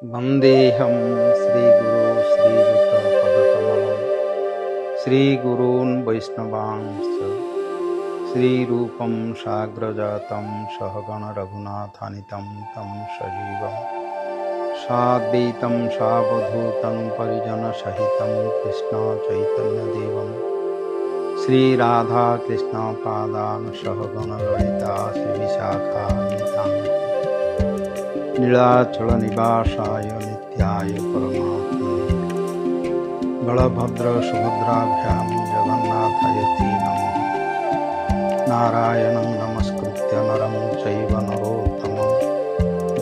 वन्देऽहं श्रीगुरो श्रीयुतपदकमलं श्रीगुरून् वैष्णवांश्च श्रीरूपं साग्रजातं सहगण रघुनाथान्वितं तं सजीवं साद्वैतं सावधूतं परिजनसहितं कृष्णचैतन्यदेवं श्रीराधाकृष्णपादान् सहगण ललिता श्रीविशाखान्वितान् नीलाचल निवासाय नित्याय परमात्मने बलभद्र सुभद्राभ्यां जगन्नाथयति नमः। नारायणं नमस्कृत्य नरं चैव नरोत्तमं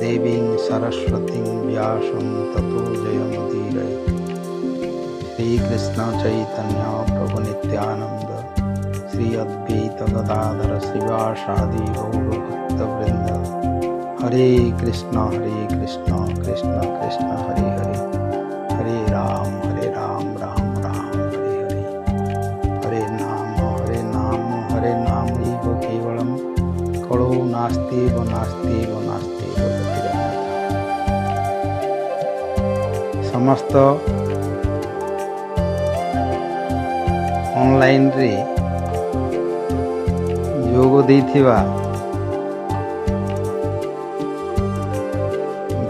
देवीं सरस्वतीं व्यासं ततो जयमुदीरये। श्रीकृष्ण चैतन्य प्रभु नित्यानंद श्री अद्वैत गदाधर श्रीवासादि गौरभक्तवृंद। हरे कृष्ण कृष्ण कृष्ण हरे हरे, हरे राम राम राम हरे हरे। हरे नाम हरे नाम एव केवलं कलो नास्त्येव नास्त्येव नास्त्येव गतिरन्यथा। समस्त ऑनलाइन रे योग देथिबा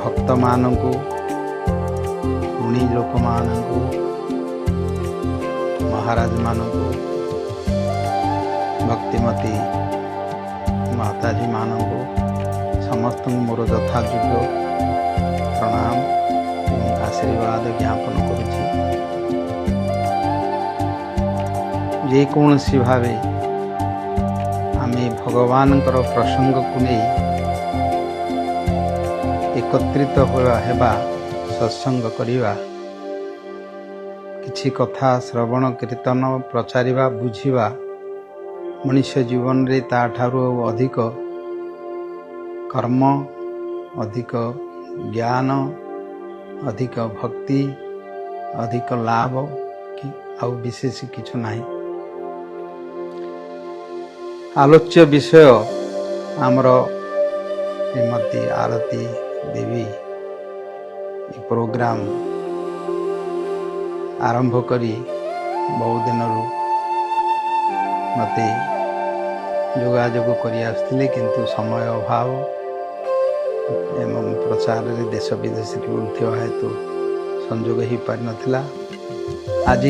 भक्त मानकु मुनि लोक मानकु महाराज मानकु भक्तिमती माताजी मानकु समस्त मोर यथायोग्य प्रणाम आशीर्वाद ज्ञापन करुछि। जेकोसी भावे आमे भगवान प्रसंग को नहीं एकत्रित होवा सत्संग करिवा, किछि कथा श्रवण कीर्तन प्रचारिवा बुझिवा मनुष्य जीवन रे ताठारु अधिक कर्म, अधिक ज्ञान, अधिक भक्ति, अधिक लाभ कि आउ विशेष किछु नाही। आलोच्य विषय आमर श्रीमती आरती देवी प्रोग्राम आरंभ करी बहुत दिन मते जोगाजोग करी आसुथिले, किंतु समय अभाव एवं प्रचार रे देश विदेश बुलुथिबा हेतु संयोग ही पारि नथिला। आज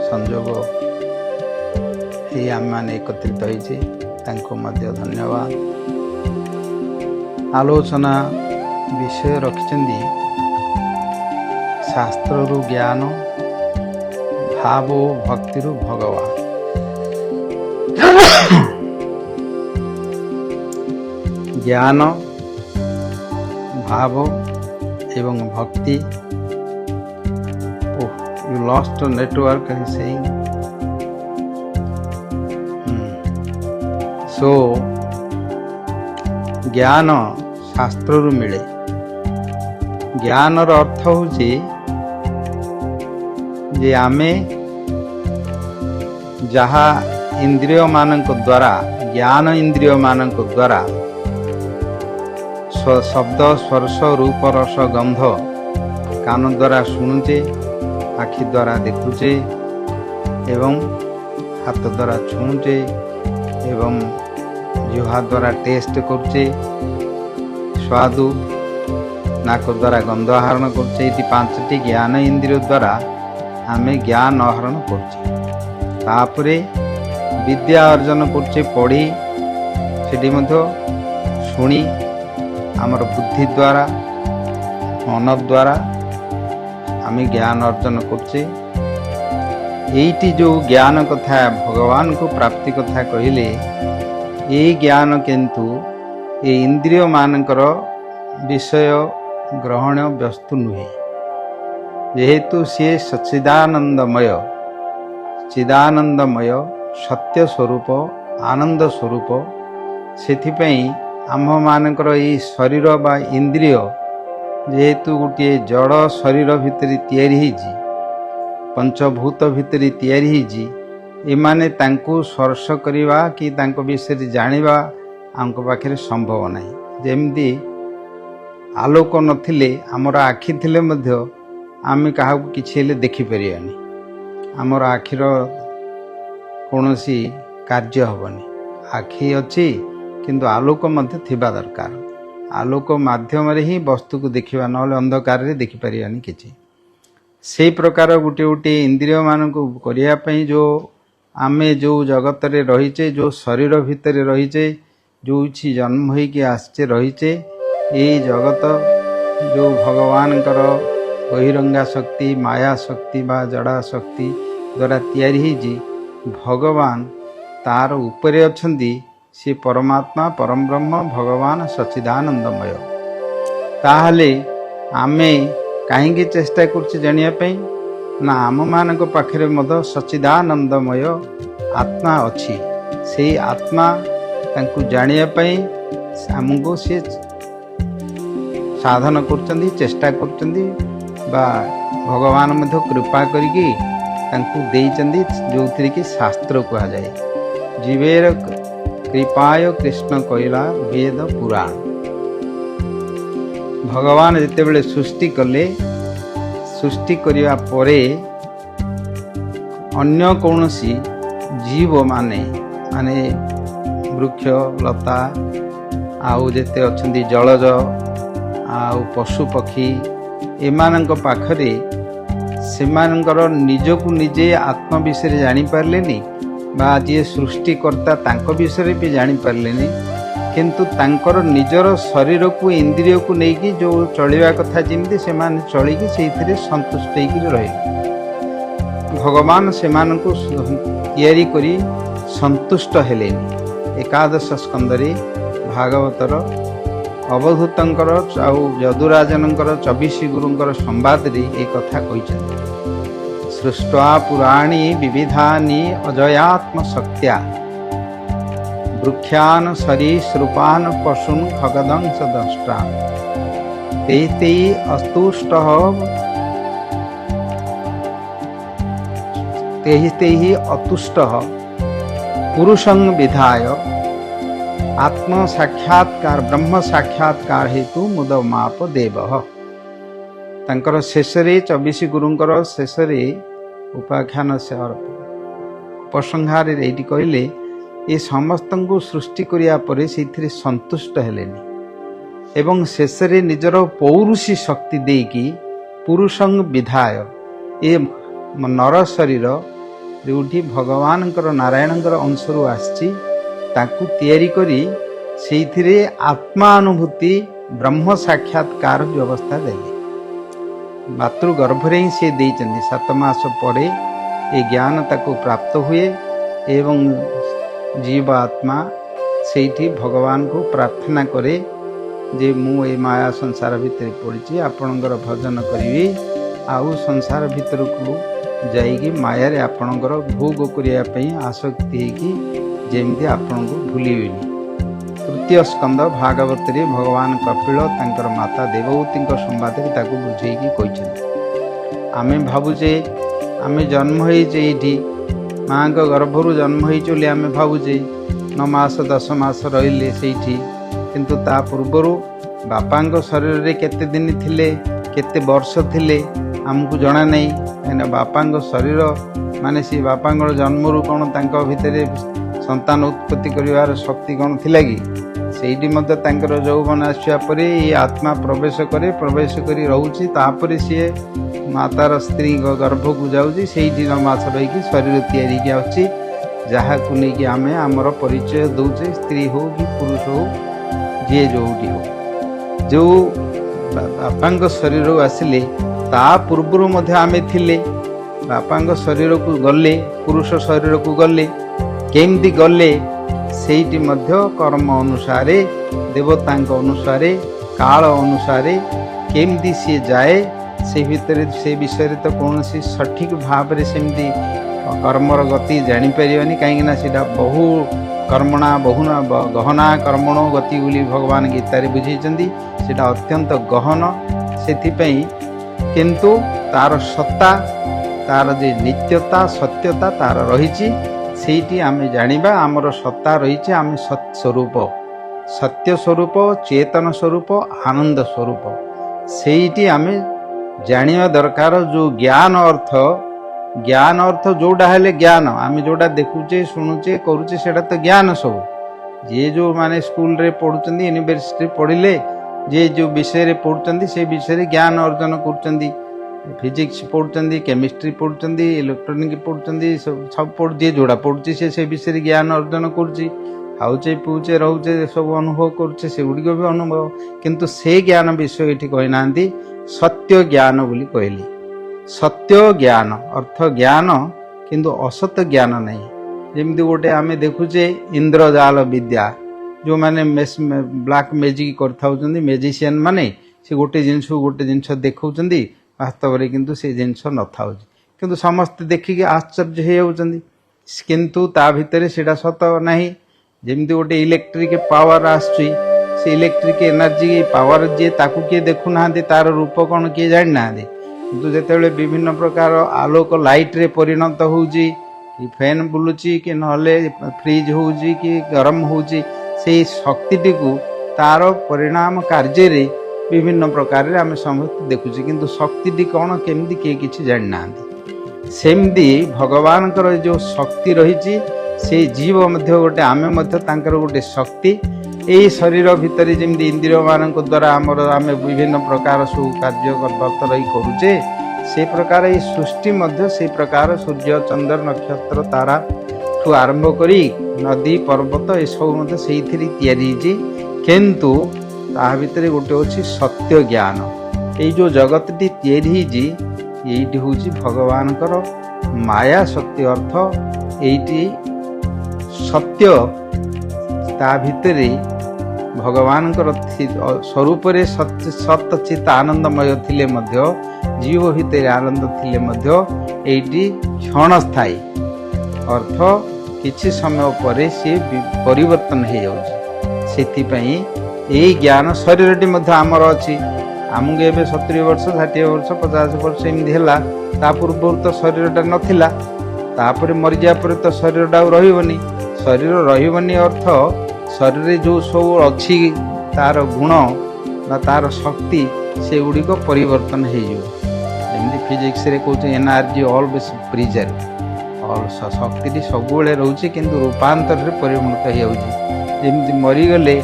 संयोग ही आम माने एकत्रित होइछे, तांको मध्य धन्यवाद। आलोचना विषय रखिछन्ती शास्त्ररु ज्ञान, भाव भक्तिरु भगवान। ज्ञान, भाव एवं भक्ति। You lost network and saying so ज्ञान शास्त्र मिले। ज्ञान अर्थ होची जे आमे जहा इंद्रिय मानक द्वारा, ज्ञान इंद्रिय मानक द्वारा शब्द स्पर्श रूप रस गंध कान द्वारा शुणुचे, आखि द्वारा देखुचे एवं हाथ द्वारा छुणुचे एवं जिह्वा द्वारा टेस्ट करुचे, स्वादु नाक द्वारा गंध आहरण करुचे। ये 5टी ज्ञान इंद्रिय द्वारा आमे ज्ञान आहरण करुचे। तापरे विद्या अर्जन करुचे, पढ़ी सेठी मध्य शुणी आमर बुद्धि द्वारा मन द्वारा आमे ज्ञान अर्जन करुचे। एइटी जो ज्ञान कथा भगवान को प्राप्ति कथा कहिले, ये ज्ञान किंतु ये इंद्रिय मानकर विषय ग्रहण वस्तु नुहे, जेहेतु सी सच्चिदानंदमय चिदानंदमय सत्य स्वरूप आनंद स्वरूप। सेथिपई आम मानकर ये शरीर बा इंद्रिय जेहेतु गोटे जड़ शरीर भितर तैयारी होइछि, पंचभूत भितर तैयारी होइछि, एमाने तांको स्पर्श करिवा कि तांको विषय जानिबा आमको पाखे संभव नहीं। जेमती आलोक नथिले आमर आखि थिले मध्य आमे काहाकु किछि हेले देखि परियानी आमर आखिर कौनसी कार्य हबनी आखि अछि किंतु आलोक मध्य थिबा दरकार आलोक माध्यम रे ही वस्तु को देखिबा नले अंधकार रे देखि परियानी किछि से प्रकार गुटे गुटे इंद्रिय मान को करिया पई जो आमे जो जगत रे रहिचे जो शरीर भितर रहिचे जो छि जन्म होई के आछे रहिचे ए जगत जो भगवान कर बहिरंगा शक्ति माया शक्ति बा जड़ा शक्ति द्वारा तैयारी ही जी भगवान तार ऊपरे अछंदी से परमात्मा परम ब्रह्म भगवान सच्चिदानंदमय ताहले आमे कहीं चेष्टा कर जानिया ना आम मान पाखे मद सच्चिदानंदमय आत्मा अच्छी से आत्मा तांकु जानिया आमको सी साधन कर चेष्टा कर भगवान मध्य कृपा करी जो थी कि शास्त्र कह जाए जीवेर कृपाय कृष्ण कहला वेद पुराण भगवान जिते बड़े सृष्टि कले सृष्टि करिया परे अन्य कौनसी जीव माने माने वृक्ष लता आउ जेते अछंती जलज आउ पशु पक्षी एमानंक पाखरे सेमानंकर निजकु निजे आत्म विषय जानी पारलेनी बा जी सृष्टिकर्ता तांको विषय भी जानी पारलेनी किंतु तांकर निजर शरीर को इंद्रिय को लेकिन जो चलवा कथा जमी से चलिकी से संतुष्ट होकर रहे भगवान से तैयारी करी संतुष्ट हेले एकादश स्कंदरे भागवतर अवधूतर यदुराजनकर 24 गुरुंकर संवाद रे एक कथा कही सृष्टा पुराणी विविधानि अजयात्म शक्त्या वृक्षान सरीसृपान पशून खगदंश दष्टा ते अस्तुष्ट ते अतुष्ट पुरुषं विधाय आत्म साक्षात्कार ब्रह्म साक्षात्कार हेतु मुदमाप देव तंकर शेषरे 24 गुरुंकर शेषरे उपाख्यान से उपसंहार एटी कहले ये समस्त को सृष्टि करिया परे से संतुष्ट हेलेनी एवं शेषरे निजर पौरुषी शक्ति देकी पुरुषं विधाय ये नर शरीर जोठी भगवान नारायणकर अंशरू आसी ताकू तैयारी करी से आत्मा अनुभूति ब्रह्म साक्षात्कार व्यवस्था देले मातृ गर्भरे ही से देइचंदी 7 मास परे ये ज्ञान ताकू प्राप्त हुए एवं जीव आत्मा से भगवान को प्रार्थना करे जे मु ए माया संसार भितर पड़ी आपणकर भजन करी आउ संसार भीतर को जाइकी माया रे आपणकर भोग करने आसक्ति होगी जमी आपण को भूलिबेनी तृतीय स्कंद भागवत रे भगवान कपिल तांकर माता देवहूति संवाद बुझेकी कहते आमे भावुचे आमे जन्म होइचे एठी माँ को गर्भरु जन्म होइचे आमे भावुचे 9 मास 10 मास रहिले सेठी किंतु ता पूर्वरु बापांक शरीर रे केते दिन थिले केते वर्ष थिले हमको जणा नहीं एना बापांक शरीर माने सी बापांक जन्मरु कोन तांक भितरे संतान उत्पत्ति करिवार शक्ति कौन थिला कि सेठी मध्य तांकर यौवन आसिया परे ये आत्मा प्रवेश करी रहउची तापरे सी मातार स्त्री गर्भ को जाउची सेठी 9 मास रही शरीर तैयारी के अछि जहा को लेकिन आमे आमर परिचय दउचे स्त्री हो कि पुरुष हो जे जोटी हो जो बापांक शरीर आसिले ता पूर्व मध्य आमे थिले बापांक शरीर को गले पुरुष शरीर को गले केमती गले सेठी मध्य कर्म अनुसारे देवतांक अनुसारे काल अनुसारे केमती सी जाए से भितर से विषय तो कौन सी सठिक भाव में सेमती कर्मर गति जानीपारानी कहीं बहु कर्मणा बहुना गहना कर्मणो गति बोली भगवान गीतार बुझेंगे सेटा अत्यंत गहन से किंतु तार सत्ता तार जे नित्यता सत्यता तार रही सेठी आमे जानिबा आमर सत्ता रही आमे सत्स्वरूप सत्य स्वरूप चेतन स्वरूप आनंद स्वरूप सेठी आम जानिया दरकार। जो ज्ञान अर्थ जोड़ा है ज्ञान आम जोड़ा देखुचे शुणुचे करुचे सेटा तो ज्ञान सब। जे जो माने स्कूल रे पढ़ुचंदी यूनिवर्सिटी पढ़िले जे जो विषय रे पढ़ुचंदी से विषय ज्ञान अर्जन करुचंदी। फिजिक्स पढ़ुचंदी केमिस्ट्री पढ़ुचंदी इलेक्ट्रोनिक पढ़ुचंदी सब पढ़ जे जोड़ा पढ़ुची से विषय ज्ञान अर्जन करुच्ची। खाऊचे पीऊचे रोचे सब अनुभव करुचे से गुड़िक भी अनुभव किंतु से ज्ञान विषय ये कहना सत्य ज्ञान बोली कहली। सत्य ज्ञान अर्थ ज्ञान किंतु असत ज्ञान नहीं। जमती गोटे आम देखुचे इंद्रजाल विद्या जो मैंने ब्लैक मैजिक कर मेजिशियन माने से गोटे जिनस देखा वास्तव में किंतु से जिनस न था किंतु समस्त देखिक आश्चर्य होती किंतु ता भितर सेटा सत नहीं। जमती गोटे इलेक्ट्रिक पावर आसुची से इलेक्ट्रिक एनर्जी पावर जी ताकू किए देखुना तार रूप कौन किए जानी ना किंतु जिते विभिन्न प्रकार आलोक लाइट रे परिणत होउची कि फैन बुलुची कि नहले फ्रिज होउची कि गरम होउची से शक्ति को तार परिणाम कार्य रे विभिन्न प्रकार आम समस्त देखुचे किंतु शक्ति कौन केमती किए किसी जानी ना। सेमती भगवान जो शक्ति रही से जीव मध्य गोटे आम गोटे शक्ति यही शरीर भितर जमी इंद्रिय मान द्वारा आम विभिन्न प्रकार सब कार्य करत रही करुचे से प्रकार ये सृष्टि मध्य से प्रकार सूर्य चंद्र नक्षत्र तारा ठू आरंभ करी नदी पर्वत ये सब से किंतु ता भितर गोटे अच्छी सत्य ज्ञान ये जो जगत ये हूँ भगवान माया शक्ति अर्थ ये सत्य ता भितर भगवान स्वरूप सत चित आनंदमय थिले मध्य जीव भितर आनंद थिले मध्य एटी क्षण स्थायी अर्थ किछि समय पर सी परिवर्तन हो जाउछि। यही ज्ञान शरीरटी मध्य आमर अच्छी आमको एवं 70 वर्ष 60 वर्ष 50 वर्ष एमती है पूर्व तो शरीरटा नथिला तापर मरीजा पर तो शरीरटा रही शरीर रही अर्थ शरीर जो सब अच्छी तार गुण तार शक्ति से गुड़िक परिवर्तन होमती फिजिक्स रे कहते एनर्जी ऑलवेज प्रिजर्व शक्ति सब रोचे किंतु रूपांतर से परिणत होमती मरीगले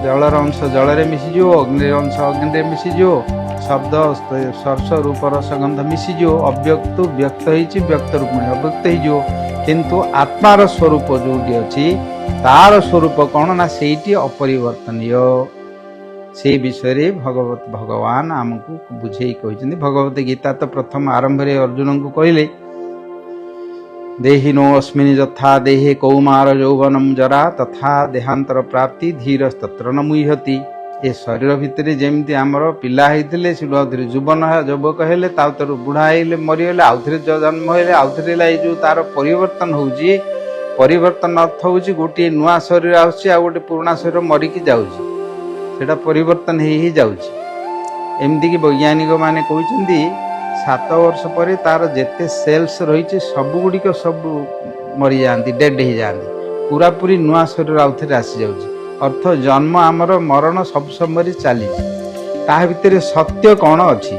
जलर अंश जल मिसीज अग्नि अंश अग्नि मिसीज शब्द स्पर्श रूप रसगंध मिसीज अव्यक्त व्यक्त व्यक्त रूप में अव्यक्त हो किंतु आत्मार स्वरूप जोटी अच्छी तार स्वरूप कौन ना सेठी अपरिवर्तनीय से विषय भगवान आमको बुझे कहते। भगवत गीता तो प्रथम आरंभ रे अर्जुन को कहले देहिनो अस्मिन् यथा देहे कौमार यौवनम जरा तथा देहांतर प्राप्ति धीर तत्र न मुह्यति। ए शरीर भितर जमती आमर पिला होते से आउे जुबन युवक हेले तार बुढ़ा हेले मरीगले आउ थे जन्म हेले आउ थे जो तार परिवर्तन होउची परिवर्तन अर्थ होउची गोटे नुआ शरीर आउची आ गोटे पुराना शरीर मरिकी जाउची सेटा परिवर्तन ही जाउची। एमती कि वैज्ञानिक माने कहते 7 वर्ष पर तार जेते सेल्स रही सब गुड़िक सब मरी जाती डेड हो जाती पूरा पूरी नुआ शरीर आउ थे आसी जाउची अर्थ जन्म आमर मरण सब समय चली ता भितर सत्य कौन अच्छी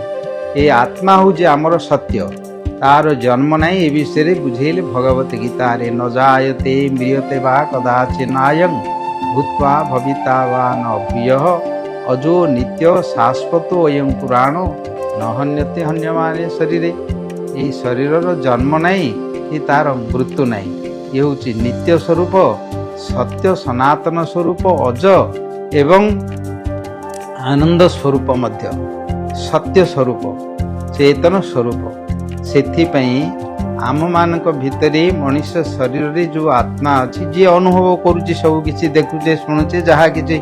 ये आत्मा हूँ आमर सत्य तार जन्म नाई ए विषय बुझेले भगवत गीता रे न जायते म्रियते वा कदाचिनायं भूत्वा भविता वा न भूयः अजो नित्य शाश्वतो अयं पुराणो न हन्यते हन्यमाने शरीर ये शरीर जन्म नाई ये तार मृत्यु नाई ये हूँ नित्य स्वरूप सत्य सनातन स्वरूप अज एवं आनंद स्वरूप मध्य सत्य स्वरूप चेतन स्वरूप सेथिपाई आम मान भितर मनुष्य शरीर रे जो आत्मा अच्छी जी अनुभव करुचे सब किसी देखुचे शुणुचे जहाँ किसी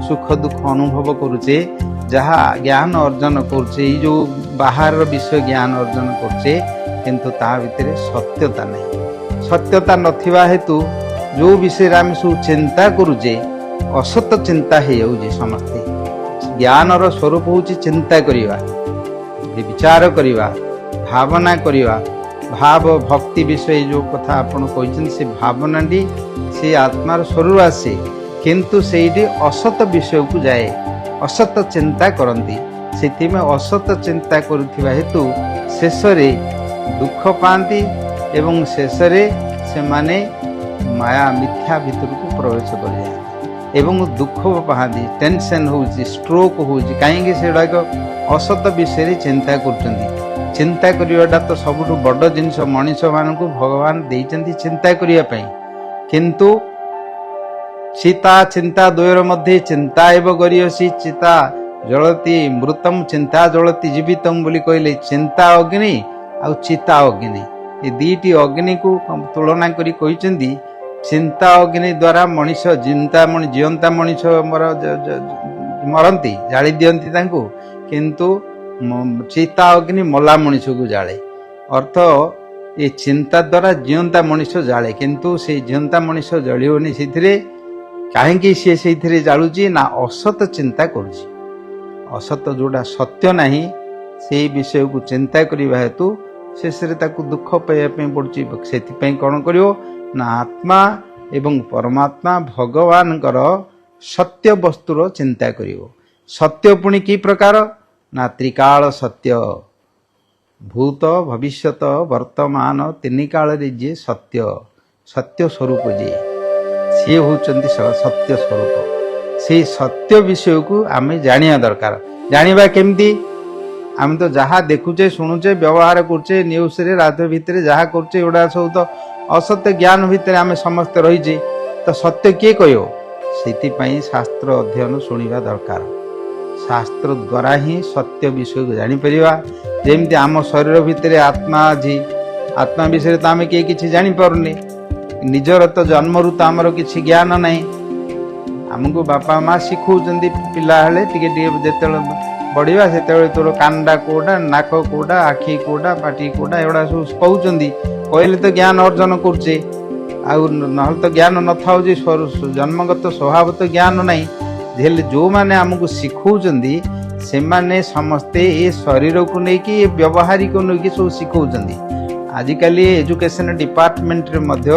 सुख दुख अनुभव करुचे जहाँ ज्ञान अर्जन करुचे जो बाहर विषय ज्ञान अर्जन करुचे किंतु ता भितर सत्यता नहीं सत्यता नथिबा हेतु जो विषय आम सब चिंता करुचे असत चिंता हो समस्ते ज्ञानर स्वरूप हूँ चिंता करवा विचार करवा भावना करवा भाव भक्ति विषय जो कथा आपन कहते से भावना से आत्मार स्वरूप आसे किंतु सेठी असत विषय को जाए, असत चिंता करती। से असत चिंता करुवा हेतु शेष दुख पाती एवं शेष से माने माया मिथ्या भीतर को प्रवेश कर जाए एवं दुख पाती, टेंशन हो, स्ट्रोक हो, कहीं से असत विषय चिंता कर। चिंता करवाटा तो सबुठ बड़ जिनस मनीष मान भगवान देते चिंता करने, किंतु सीता चिंता द्वयर मध्य चिंता एवं गरियसी चिता जलती मृतम चिंता जलती जीवितम बोली कहले। चिंता अग्नि आ चिता अग्नि, ये दीटी अग्नि को तुलना करी कहते चिंता अग्नि द्वारा मनीष जीवंता मनीष मरती जाली दियंती तांको, किंतु चिता अग्नि मला मनीष को जाले। अर्थ ये चिंता द्वारा जीवंता मनीष जाले, किंतु से जीवंता मनीष जलियोनी से कहीं से जालुची ना असत चिंता करुची। असत जोड़ा सत्य नहीं से विषय को चिंता करने हेतु शेष दुख पाइबा पड़ुची। से कौन करियो ना आत्मा एवं परमात्मा भगवान सत्य वस्तुर चिंता करियो। सत्य पुणी की प्रकार ना त्रिकाल सत्य, भूत भविष्यत वर्तमान तीन काल जे सत्य, सत्य स्वरूप जे सी होचंती सत्य स्वरूप। से सत्य विषय को आम जानिया दरकार। जानिबा केमती? आम तो जहाँ देखुचे शुणुचे व्यवहार करचे न्यूज रे रात भितर जहाँ करचे एगुड़ा सब तो असत्य ज्ञान भितर आम समस्त रहीचे, तो सत्य किए कहो? से शास्त्र अध्ययन शुणा दरकार। शास्त्र द्वारा ही सत्य विषय को जापर। जमती आम शरीर भितर आत्मा अच्छी, आत्मा विषय तो आम किए जानी पारुनी। निजर तो जन्मरु तो आमर किसी ज्ञान नहीं। आमको बापा माँ शिखौं पिला जिते बढ़िया से तोर कांडा कोड़ा, नाक कोड़ा, आखि कोड़ा, पाटी कोड़ा एगुड़ा सब कहते कहले तो ज्ञान अर्जन करचे। ना तो ज्ञान न था जन्मगत स्वभाव तो ज्ञान नहीं। जो मैंने आमको शिखौं से माने समस्ते ये शरीर को लेकिन व्यवहारिक को लेकिन सब शिखौं। आजिकल एजुकेशन डिपार्टमेंट रे मध्य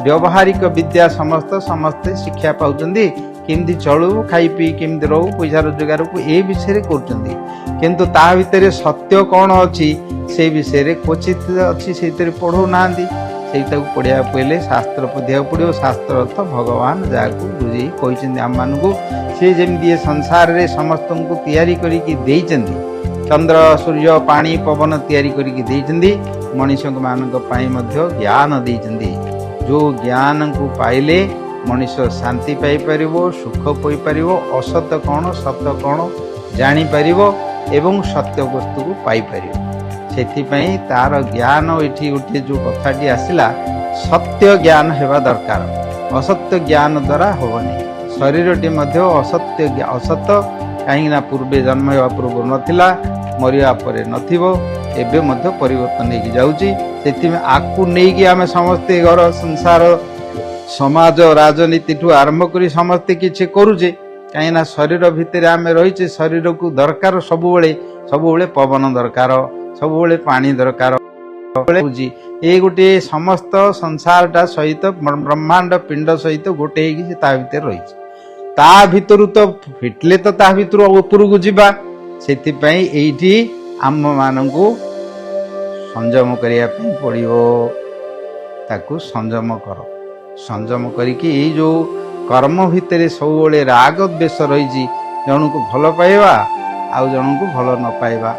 व्यवहारिक विद्या समस्ते शिक्षा पाउचंदी। केमती चलू, खाई पी केमती रहू, पैसा रोजगार को ए विषय कर। किंतु ता भितर सत्य कौन अच्छी से विषय क्वचित अच्छी से पढ़ू ना। से पढ़ा पहले शास्त्र पढ़ा पड़ो। शास्त्र अर्थ भगवान जहाँ को बुझे कहते आम मान को सी जमी संसार रे समस्त को तैयारी करके चंद्र सूर्य पानी पवन तैयारी करके मनीष मान ज्ञान देते। जो ज्ञान को पाइले मनीष शांति पाई परिवो, सुख पाई परिवो, असत कौन सत कौन जानी परिवो एवं सत्य वस्तु को पाई परिवो। सेथिपई तार ज्ञान ये गोटे जो कथाटी आसला सत्य ज्ञान हेबा दरकार। असत्य ज्ञान द्वारा होबनी। शरीरटी मध्य असत्य असत कहीं पूर्वे जन्म होगा पूर्व नथिला, मरिया परे नथिबो, एबे मध्य परिवर्तन होगी जाउची। सेथिमे आकु नेकी आमे समस्ते घर संसार समाज राजनीति ठू आरंभ करी समस्ते किछि करूचे। कहीं शरीर भितर आमे रहीचे, शरीर को दरकार सबुबले पवन दरकार, सबुबले पानी दरकार। ये गोटे समस्त संसारटा सहित ब्रह्मांड पिंड सहित गोटे भितर रही। ता भितर तो फिटले तो ता भितर ऊपर को जीवा। सेथिपई एठी आम मानकु संयम करिया पड़िबो। ताकू संयम कर, संयम करिकी ये जो कर्म भितर सब राग द्वेष रही। जन को भल पाइबा आउ जन को भल न पाइबा,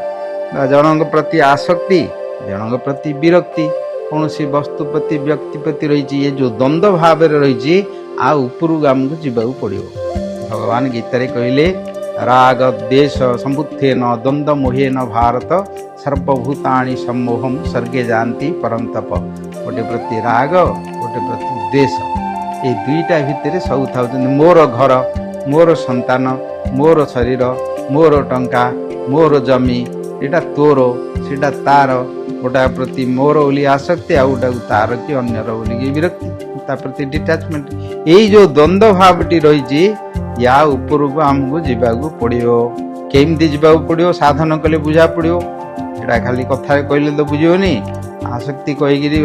जन प्रति आसक्ति, जन प्रति विरक्ति, कौन सी वस्तु प्रति व्यक्ति प्रति रही। ये जो द्वंद्व भाव रही आ उपरू आमको जीवाक पड़ो। भगवान गीतारे कहले राग द्वेष संबुद्धे न द्वंद्व मोहे न भारत सर्वभूतानि सम्मोहम सर्गे जानती परंतप। गोटे प्रति राग, गोटे प्रति द्वेष, ये दुईटा भितर सब था मोर घर, मोर संतान, मोर शरीर, मोर टंका, मोर जमी, एटा तोर सेटा तार। गोटा प्रति मोर बोली आसक्ति, आ गोटा तार कि अन्यर बोली विरक्ति, ता प्रति डिटाचमेंट। यही जो द्वंद्व भावटी रही या ऊपर को आमको जीवाक पड़ो। केमती जीवाक पड़ो? साधन कले बुझा पड़ो। एटा खाली कथा कहले तो बुझोनी। आसक्ति कहीकि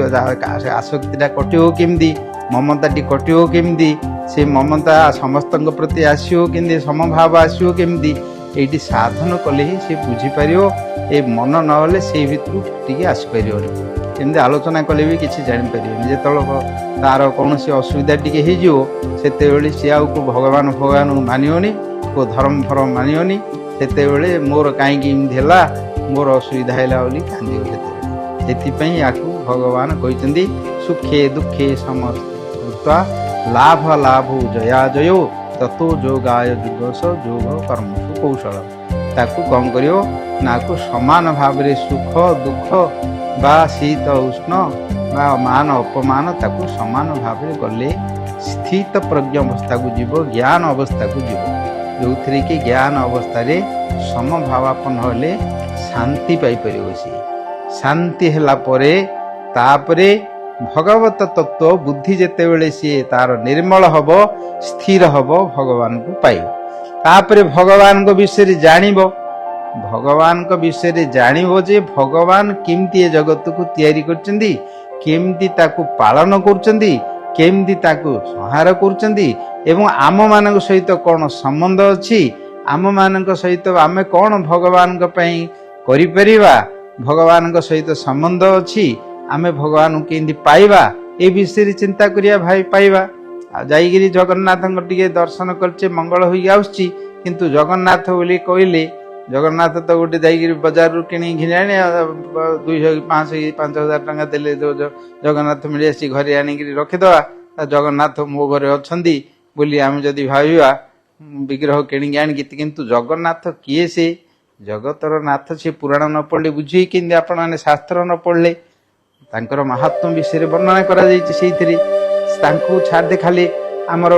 आसक्तिटा कटिव केमती ममताटी कटिव केमती से ममता समस्त प्रति आसो केमती समभाव आसो केमती ये साधन कले ही सी बुझीपर ये मन ना से भितर टी आसपर केमती आलोचना कले भी किसी जापर जो तार कौन असुविधा टी होते सी आउ भगवान भगवान मानियोनी को धर्म फरम मानियोनी से मोर कहीं मोर असुविधा है कांदी या भगवान कहते सुखे दुखे समस्ता लाभ लाभ जया जयो ततो जोगाय जुगस जोग कर्मसु कौशल ताकू कौन करियो ना को समान भाव रे सुख दुख बा शीत उष्ण बा मान अपमान ताकू समान भाव रे गले स्थित प्रज्ञ अवस्था को जीव ज्ञान अवस्था को जीव जो थी कि ज्ञान अवस्था रे समभावापन होले शांति पाई परियो सी शांति हला परे तापरे भगवत तत्व बुद्धि जेते बेले सी तार निर्मल हब स्थिर हब भगवान को पाइब तापरे भगवान को विषय जानिबो भगवान को विषय जानिबो जे भगवान केमती जगत को तैयारी करचंदी केमती ताकू पालन करचंदी केमती ताकू संहार करचंदी एवं आम मानक सहित कौन संबंध अछि आम मानक सहित आमे कौन भगवान को पई करि परिबा भगवान सहित संबंध अछि आमे भगवान केंदी पाइबा ए विषय चिंता करिया भाई पाइबा जाइगिरी जगन्नाथ टिके दर्शन करचे मंगल होई आउछि किंतु जगन्नाथ बोली कहले जगन्नाथ तो गोटे जाइगिरी बाजार रु किणी घिनाने 200-500-5,000 टंका देले जगन्नाथ मिली आसी घरे आनिकी रखिदवा जगन्नाथ मो घरे अछंदी बोली आमे जदि भाबिबा विग्रह किणी आनिकी किंतु जगन्नाथ किए से जगतर नाथ से पुराण न पढ़ले बुझी कि आपण माने शास्त्र न पढ़ले तांकर महात्म विषय वर्णना करा जायछि सेइथिरे तांको छाड़ दे खाली हमर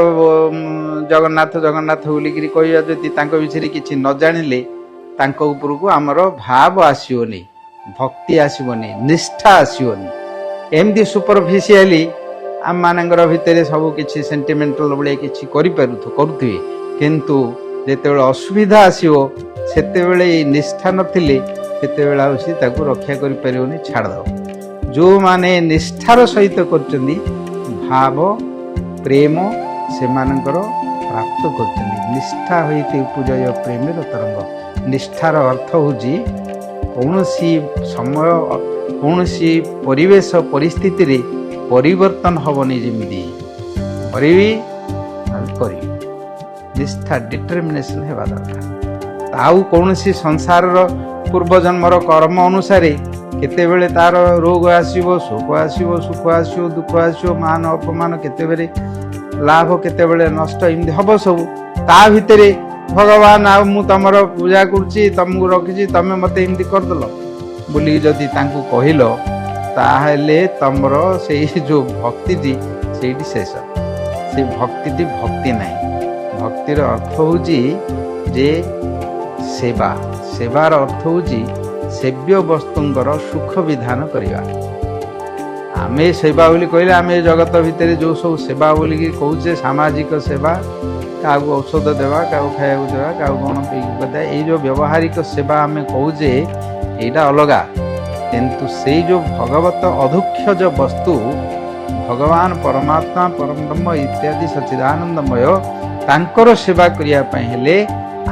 जगन्नाथ जगन्नाथ बोलिकी कहया जदि तांको विषय किछि न जानिले तांको ऊपर को हमर भाव आसीओनी भक्ति आसीबोनी निष्ठा आसीओनी एमदी सुपरफिशियली आम मानकर भितर सब किछि सेंटिमेंटल बळे किछि करि करुथि किंतु जेतेबेले असुविधा आसीओ सेतेबेले निष्ठा नथिले सेतेबेले आउसी ताकू रक्षा करि परियोनी छाड़ दो जो माने निष्ठार सहित करचंदी भाव प्रेम से मानकर प्राप्त करचंदी निष्ठा होइते पूजय प्रेमेर तरंग निष्ठार अर्थ होजी कौनसी समय कौनसी परिवेश परिस्थिति रे परिवर्तन हबनी जेमिदी करिवि करी निष्ठा डिटरमिनेशन हेबा दरकार आउ कौनसी संसार पूर्व जन्मर कर्म अनुसार केते बेले तार रोग आसीबो सुख आसीबो दुख आसीबो मान अपमान केते बेले लाभ केते बेले नष्ट इमदी हबो सब ता भितरे भगवान आ मु तमरो पूजा करछि तमु रखिछि तमे मते इमदी कर दलो बोली जदि तांकु कहिलो ताहेले तमरो सेही जो भक्ति दी सेही शेष से भक्ति दी भक्ति नाही भक्तिर अर्थ होजी जे सेवा सेवार अर्थ होजी सेव्य वस्तुंकर सुख विधान करिवा आमे सेवा बोली कहले आमे जगत भितर जो सब सेवा बोली कहूचे सामाजिक सेवा का औषध देवा का खाया देवा का कौन पीता ये जो व्यवहारिक सेवा आमे कहूचे यहाँ अलगा किंतु से जो भगवत अधुक्ष जो वस्तु भगवान परमात्मा परम ब्रह्म इत्यादि सच्चिदानंदमय तांकर सेवा करिया पई हेले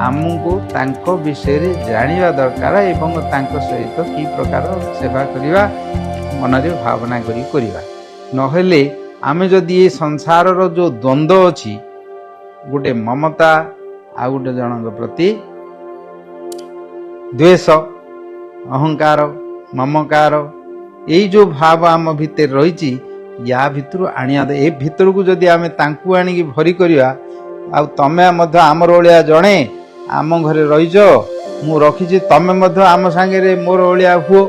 आमको तांको विषय रे जानिबा दरकार एवं तांको सहित की प्रकार सेवा करिवा मन रे भावना करी करिवा नहेले आमे जदि ये संसार रो जो द्वंद्व अछि गोटे ममता आ गोटे जनक प्रति द्वेष अहंकार ममकार यही जो भाव आम भितर रही या भितर आनिया ए भितर को जदि आमे तांकु आनिकी भरी करिवा आ तमे मध्य आमर ओलिया जणे आम घरे रहीज मु रखी तमे मध्य आम सांगे मोर ओलिया हुओ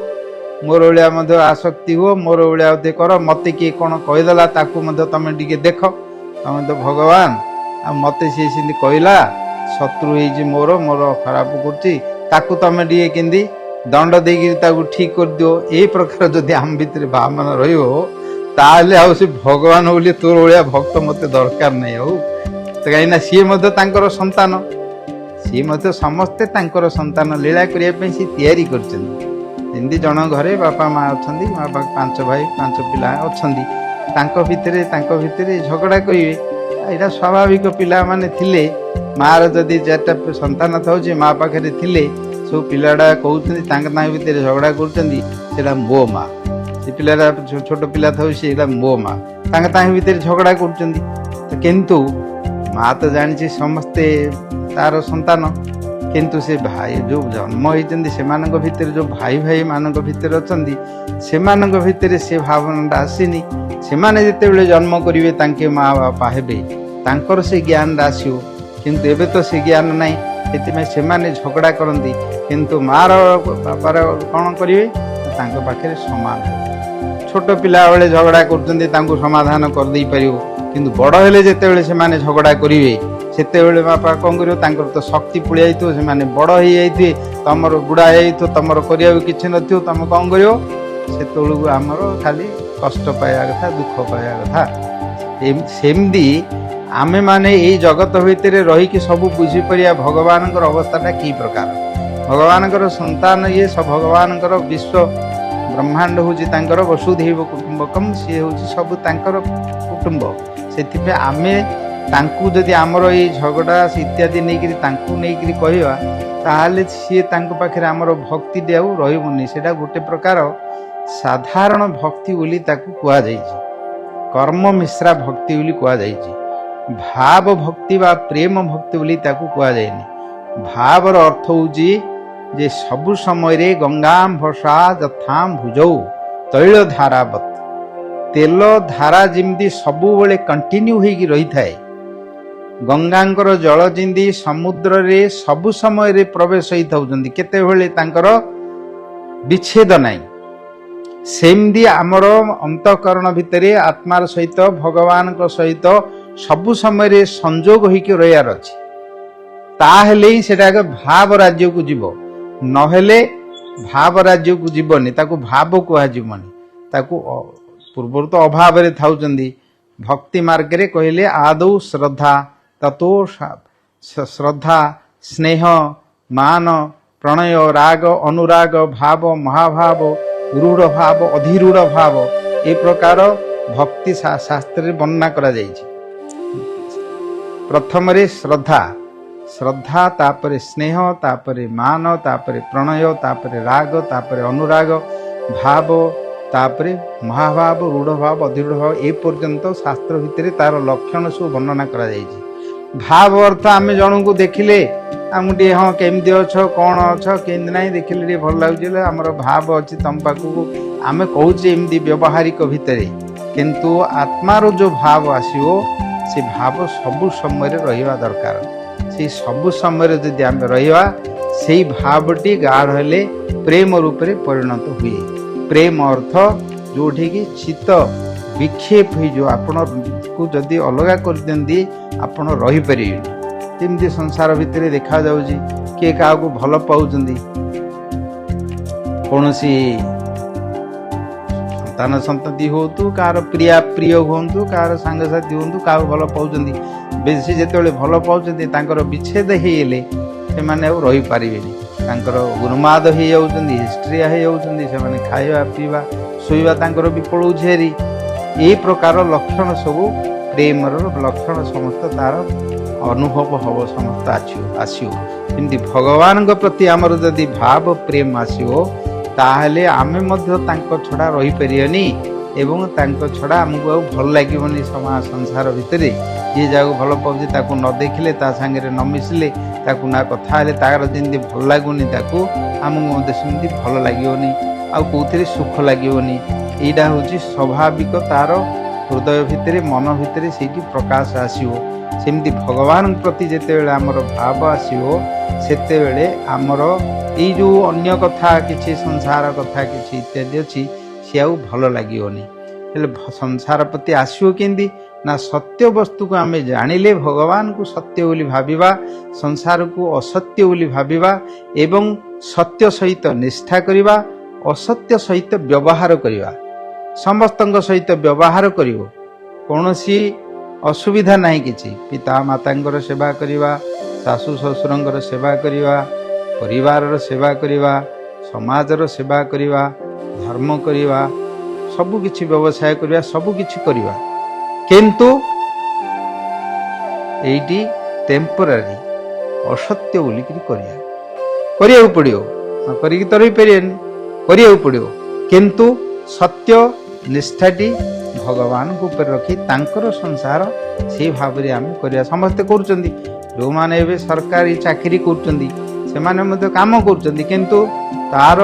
मोर ओलिया मध्य आसक्ति हुओ मोर ओलिया कर मते किए कौन कहीदेला ताकू मध्य तमे टिके देख तमे तो भगवान आ मते सी सिंदी कहला शत्रु होइछि मोर मोर खराब करछि ताकू तमे टिके केंदी दंड देगी ताकू ठीक कर दियो ए प्रकार जदि आम भितर भावना रहियो ताले आ से भगवान बोली तोर ओलिया भक्त मते दरकार नहीं हो तो कहीं सी तांकर संतान सी समस्ते तांकर संतान लीला करने सी तैयारी करछन ଯେମିତି ଜଣ ଘରେ ବାପା ମା ଅଛନ୍ତି, ବାପା 5 ଭାଇ 5 ପିଲା ଅଛନ୍ତି, ତାଙ୍କ ଭିତରେ ଝଗଡ଼ା କରିବେ। ଏଇଟା ସ୍ୱାଭାବିକ। ପିଲାମାନେ ଥିଲେ, ମାଆର ଯଦି 4ଟା ସନ୍ତାନ ଥାଉଛି, ମା ପାଖରେ ଥିଲେ ସବୁ ପିଲାଟା କହୁଛନ୍ତି ତାଙ୍କ ଭିତରେ ଝଗଡ଼ା କରୁଛନ୍ତି, ସେଇଟା ମୋ ମା। ସେ ପିଲାଟା ଛୋଟ ପିଲା ଥାଉଛି, ସେଇଟା ମୋ ମା, ତାଙ୍କ ଭିତରେ ଝଗଡ଼ା କରୁଛନ୍ତି। କିନ୍ତୁ ମା ତ ଜାଣିଛି ସମସ୍ତେ ତାର ସନ୍ତାନ, କିନ୍ତୁ ସେ ଭାଇ ଯେଉଁ ଜନ୍ମ ହେଇଛନ୍ତି ସେମାନଙ୍କ ଭିତରେ, ଯେଉଁ ଭାଇମାନଙ୍କ ଭିତରେ ଅଛନ୍ତି, ସେମାନଙ୍କ ଭିତରେ ସେ ଭାବନାଟା ଆସିନି। ସେମାନେ ଯେତେବେଳେ ଜନ୍ମ କରିବେ, ତାଙ୍କେ ମା ବାପା ହେବେ, ତାଙ୍କର ସେ ଜ୍ଞାନଟା ଆସିବ। କିନ୍ତୁ ଏବେ ତ ସେ ଜ୍ଞାନ ନାହିଁ, ସେଥିପାଇଁ ସେମାନେ ଝଗଡ଼ା କରନ୍ତି। କିନ୍ତୁ ମାର ବାପାର କ'ଣ କରିବେ, ତାଙ୍କ ପାଖରେ ସମାନ। ଛୋଟ ପିଲାବେଳେ ଝଗଡ଼ା କରୁଛନ୍ତି, ତାଙ୍କୁ ସମାଧାନ କରିଦେଇପାରିବ। କିନ୍ତୁ ବଡ଼ ହେଲେ ଯେତେବେଳେ ସେମାନେ ଝଗଡ଼ା କରିବେ, ସେତେବେଳେ ବାପା କ'ଣ କରିବ, ତାଙ୍କର ତ ଶକ୍ତି ପଳେଇ ଯାଇଥିବ, ସେମାନେ ବଡ଼ ହେଇଯାଇଥିବେ, ତମର ବୁଢ଼ା ହେଇଯାଇଥିବ, ତମର କରିବାକୁ କିଛି ନଥିବ, ତମେ କ'ଣ କରିବ, ସେତେବେଳକୁ ଆମର ଖାଲି କଷ୍ଟ ପାଇବା କଥା, ଦୁଃଖ ପାଇବା କଥା। ସେମିତି ଆମେମାନେ ଏଇ ଜଗତ ଭିତରେ ରହିକି ସବୁ ବୁଝିପାରିବା ଭଗବାନଙ୍କର ଅବସ୍ଥାଟା କି ପ୍ରକାର। ଭଗବାନଙ୍କର ସନ୍ତାନ ଇଏ, ଭଗବାନଙ୍କର ବିଶ୍ୱ ବ୍ରହ୍ମାଣ୍ଡ ହେଉଛି ତାଙ୍କର ବସୁଧୈବ କୁଟୁମ୍ବକମ୍, ସିଏ ହେଉଛି ସବୁ ତାଙ୍କର କୁଟୁମ୍ବ। ସେଥିପାଇଁ ଆମେ ତାଙ୍କୁ ଯଦି ଆମର ଏଇ ଝଗଡ଼ା ଇତ୍ୟାଦି ନେଇକରି ତାଙ୍କୁ ନେଇକରି କହିବା, ତାହେଲେ ସିଏ ତାଙ୍କ ପାଖରେ ଆମର ଭକ୍ତିଟି ଆଉ ରହିବନି। ସେଇଟା ଗୋଟେ ପ୍ରକାର ସାଧାରଣ ଭକ୍ତି ବୋଲି ତାକୁ କୁହାଯାଇଛି, କର୍ମ ମିଶ୍ରା ଭକ୍ତି ବୋଲି କୁହାଯାଇଛି। ଭାବ ଭକ୍ତି ବା ପ୍ରେମ ଭକ୍ତି ବୋଲି ତାକୁ କୁହାଯାଇନି। ଭାବର ଅର୍ଥ ହେଉଛି ଯେ ସବୁ ସମୟରେ ଗଙ୍ଗାମ୍ ଭସା ଯଥାମ୍ ଭୁଜଉ ତୈଳ ଧାରାବତ୍, ତେଲ ଧାରା ଯେମିତି ସବୁବେଳେ କଣ୍ଟିନ୍ୟୁ ହେଇକି ରହିଥାଏ, ଗଙ୍ଗାଙ୍କର ଜଳ ଯେମିତି ସମୁଦ୍ରରେ ସବୁ ସମୟରେ ପ୍ରବେଶ ହେଇଥାଉଛନ୍ତି, କେତେବେଳେ ତାଙ୍କର ବିଚ୍ଛେଦ ନାହିଁ, ସେମିତି ଆମର ଅନ୍ତଃକରଣ ଭିତରେ ଆତ୍ମାର ସହିତ ଭଗବାନଙ୍କ ସହିତ ସବୁ ସମୟରେ ସଂଯୋଗ ହେଇକି ରହିବାର ଅଛି। ତାହେଲେ ହିଁ ସେଟା ଭାବ ରାଜ୍ୟକୁ ଯିବ, ନହେଲେ ଭାବ ରାଜ୍ୟକୁ ଯିବନି, ତାକୁ ଭାବ କୁହାଯିବନି। ତାକୁ ପୂର୍ବରୁ ତ ଅଭାବରେ ଥାଉଛନ୍ତି। ଭକ୍ତି ମାର୍ଗରେ କହିଲେ ଆଦୌ ଶ୍ରଦ୍ଧା, ତତୋ ଶ୍ରଦ୍ଧା, ସ୍ନେହ, ମାନ, ପ୍ରଣୟ, ରାଗ, ଅନୁରାଗ, ଭାବ, ମହାଭାବ, ରୂଢ଼ ଭାବ, ଅଧିରୂଢ଼ ଭାବ, ଏ ପ୍ରକାର ଭକ୍ତି ଶାସ୍ତ୍ରରେ ବର୍ଣ୍ଣନା କରାଯାଇଛି। ପ୍ରଥମରେ ଶ୍ରଦ୍ଧା, ତାପରେ ସ୍ନେହ, ତାପରେ ମାନ, ତାପରେ ପ୍ରଣୟ, ତାପରେ ରାଗ, ତାପରେ ଅନୁରାଗ, ଭାବ, ତାପରେ ମହାଭାବ, ରୂଢ଼ ଭାବ, ଅଧିରୂଢ଼ ଭାବ, ଏ ପର୍ଯ୍ୟନ୍ତ ଶାସ୍ତ୍ର ଭିତରେ ତାର ଲକ୍ଷଣ ସବୁ ବର୍ଣ୍ଣନା କରାଯାଇଛି। ଭାବ ଅର୍ଥ ଆମେ ଜଣଙ୍କୁ ଦେଖିଲେ ଆମକୁ ଟିକେ ହଁ କେମିତି ଅଛ, କ'ଣ ଅଛ, କେମିତି ନାହିଁ ଦେଖିଲେ ଟିକେ ଭଲ ଲାଗୁଛି, ଆମର ଭାବ ଅଛି ତମ ପାଖକୁ, ଆମେ କହୁଛେ ଏମିତି ବ୍ୟବହାରିକ ଭିତରେ। କିନ୍ତୁ ଆତ୍ମାର ଯେଉଁ ଭାବ ଆସିବ, ସେ ଭାବ ସବୁ ସମୟରେ ରହିବା ଦରକାର। ସେଇ ସବୁ ସମୟରେ ଯଦି ଆମେ ରହିବା, ସେଇ ଭାବଟି ଗାଢ଼ ହେଲେ ପ୍ରେମ ରୂପରେ ପରିଣତ ହୁଏ। ପ୍ରେମ ଅର୍ଥ ଯେଉଁଠିକି ଚିତ୍ତ ବିକ୍ଷେପ ହେଇଯିବ, ଆପଣଙ୍କୁ ଯଦି ଅଲଗା କରିଦିଅନ୍ତି ଆପଣ ରହିପାରିବେନି। ଯେମିତି ସଂସାର ଭିତରେ ଦେଖାଯାଉଛି, କିଏ କାହାକୁ ଭଲ ପାଉଛନ୍ତି, କୌଣସି ସନ୍ତାନ ସନ୍ତତି ହୁଅନ୍ତୁ, କାହାର ପ୍ରିୟ ହୁଅନ୍ତୁ, କାହାର ସାଙ୍ଗସାଥି ହୁଅନ୍ତୁ, କାହାକୁ ଭଲ ପାଉଛନ୍ତି, ବେଶୀ ଯେତେବେଳେ ଭଲ ପାଉଛନ୍ତି ତାଙ୍କର ବିଚ୍ଛେଦ ହେଇଗଲେ ସେମାନେ ଆଉ ରହିପାରିବେନି, ତାଙ୍କର ଉନ୍ମାଦ ହେଇଯାଉଛନ୍ତି, ହିଷ୍ଟ୍ରିଆ ହେଇଯାଉଛନ୍ତି, ସେମାନେ ଖାଇବା ପିଇବା ଶୋଇବା ତାଙ୍କର ବି ପଳଉଛି ହେରି। এই ପ୍ରକାର ଲକ୍ଷଣ ସବୁ ପ୍ରେମର ଲକ୍ଷଣ ସମସ୍ତ ତାର ଅନୁଭବ ହେବ, ସମସ୍ତ ଆସିବ। ଯେମିତି ଭଗବାନଙ୍କ ପ୍ରତି ଆମର ଯଦି ଭାବ ପ୍ରେମ ଆସିବ, ତାହେଲେ ଆମେ ମଧ୍ୟ ତାଙ୍କ ଛଡ଼ା ରହିପାରିବାନି ଏବଂ ତାଙ୍କ ଛଡ଼ା ଆମକୁ ଆଉ ଭଲ ଲାଗିବନି। ସମାଜ ସଂସାର ଭିତରେ ଯିଏ ଯାହାକୁ ଭଲ ପାଉଛି ତାକୁ ନ ଦେଖିଲେ, ତା ସାଙ୍ଗରେ ନ ମିଶିଲେ, ତାକୁ ନା କଥା ହେଲେ ତାର ଯେମିତି ଭଲ ଲାଗୁନି, ତାକୁ ଆମକୁ ମଧ୍ୟ ସେମିତି ଭଲ ଲାଗିବନି, ଆଉ କେଉଁଥିରେ ସୁଖ ଲାଗିବନି। ଏଇଟା ହେଉଛି ସ୍ୱାଭାବିକ, ତାର ହୃଦୟ ଭିତରେ ମନ ଭିତରେ ସେଇଠି ପ୍ରକାଶ ଆସିବ। ସେମିତି ଭଗବାନଙ୍କ ପ୍ରତି ଯେତେବେଳେ ଆମର ଭାବ ଆସିବ, ସେତେବେଳେ ଆମର ଏଇ ଯେଉଁ ଅନ୍ୟ କଥା କିଛି ସଂସାର କଥା କିଛି ଇତ୍ୟାଦି ଅଛି, ସେ ଆଉ ଭଲ ଲାଗିବନି। ହେଲେ ସଂସାର ପ୍ରତି ଆସିବ କେମିତି ନା, ସତ୍ୟ ବସ୍ତୁକୁ ଆମେ ଜାଣିଲେ ଭଗବାନଙ୍କୁ ସତ୍ୟ ବୋଲି ଭାବିବା, ସଂସାରକୁ ଅସତ୍ୟ ବୋଲି ଭାବିବା ଏବଂ ସତ୍ୟ ସହିତ ନିଷ୍ଠା କରିବା, ଅସତ୍ୟ ସହିତ ବ୍ୟବହାର କରିବା। ସମସ୍ତଙ୍କ ସହିତ ବ୍ୟବହାର କରିବ, କୌଣସି ଅସୁବିଧା ନାହିଁ କିଛି। ପିତା ମାତାଙ୍କର ସେବା କରିବା, ଶାଶୁ ଶ୍ୱଶୁରଙ୍କର ସେବା କରିବା, ପରିବାରର ସେବା କରିବା, समाजर सेवा करवा, धर्म करवा, सबकिछि व्यवसाय करवा, सबकिछि करवा, किंतु एटी टेम्परारी असत्य बोलिकी करिया पड़ो करिकी तो रही पारेनि, करिया पड़ो, किंतु सत्य निष्ठाटी भगवान को ऊपर रखी तांकर संसार से भाव में आम कर समस्ते कर जो मैंने सरकारी चाकरी कर काम कर किंतु तार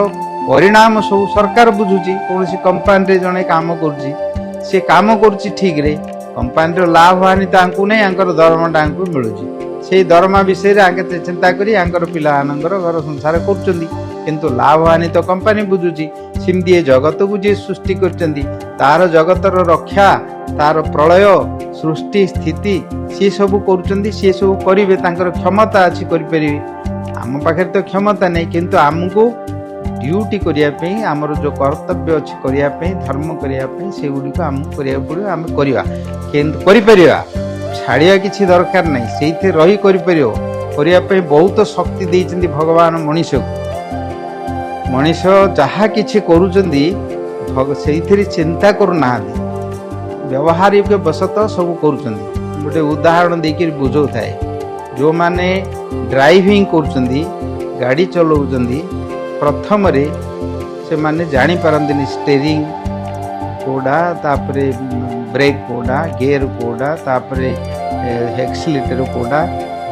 परिणाम सब सरकार बुझुची। कौन कंपानी जड़े काम कर काम कर ठीक रे कंपानी लाभ हानि नहीं दरमा मिलूँ से दरमा विषय आगे चिंता कर पिला घर संसार कर किंतु लाभ हानि तो कंपानी बुझुची। सिमती जगत को जी सृष्टि कर जगतर रक्षा तार प्रलय सृष्टि स्थिति सी सब कर सी सब करेंगे क्षमता अच्छी करें आम पाखे तो क्षमता नहीं किंतु आमको ड्यूटी करने आमर जो कर्तव्य अच्छी करने धर्म करने से गुड़िक आमको करा पड़ो आम करवा कि छाड़िया किसी दरकार नहीं से रही करने बहुत शक्ति देती भगवान मनीष को मनीष जहा किछि करुचंदी से चिंता करना व्यवहारिक वशतः सब करुचंदी। गोटे उदाहरण देकर बुझौ थाए जो माने ड्राइविंग करुचंदी गाड़ी चलाउचंदी प्रथम रे से माने जानी पारंदिनी स्टीयरिंग कोडा तापरे ब्रेक कोडा गियर कोडा तापरे एक्सीलेटर कोडा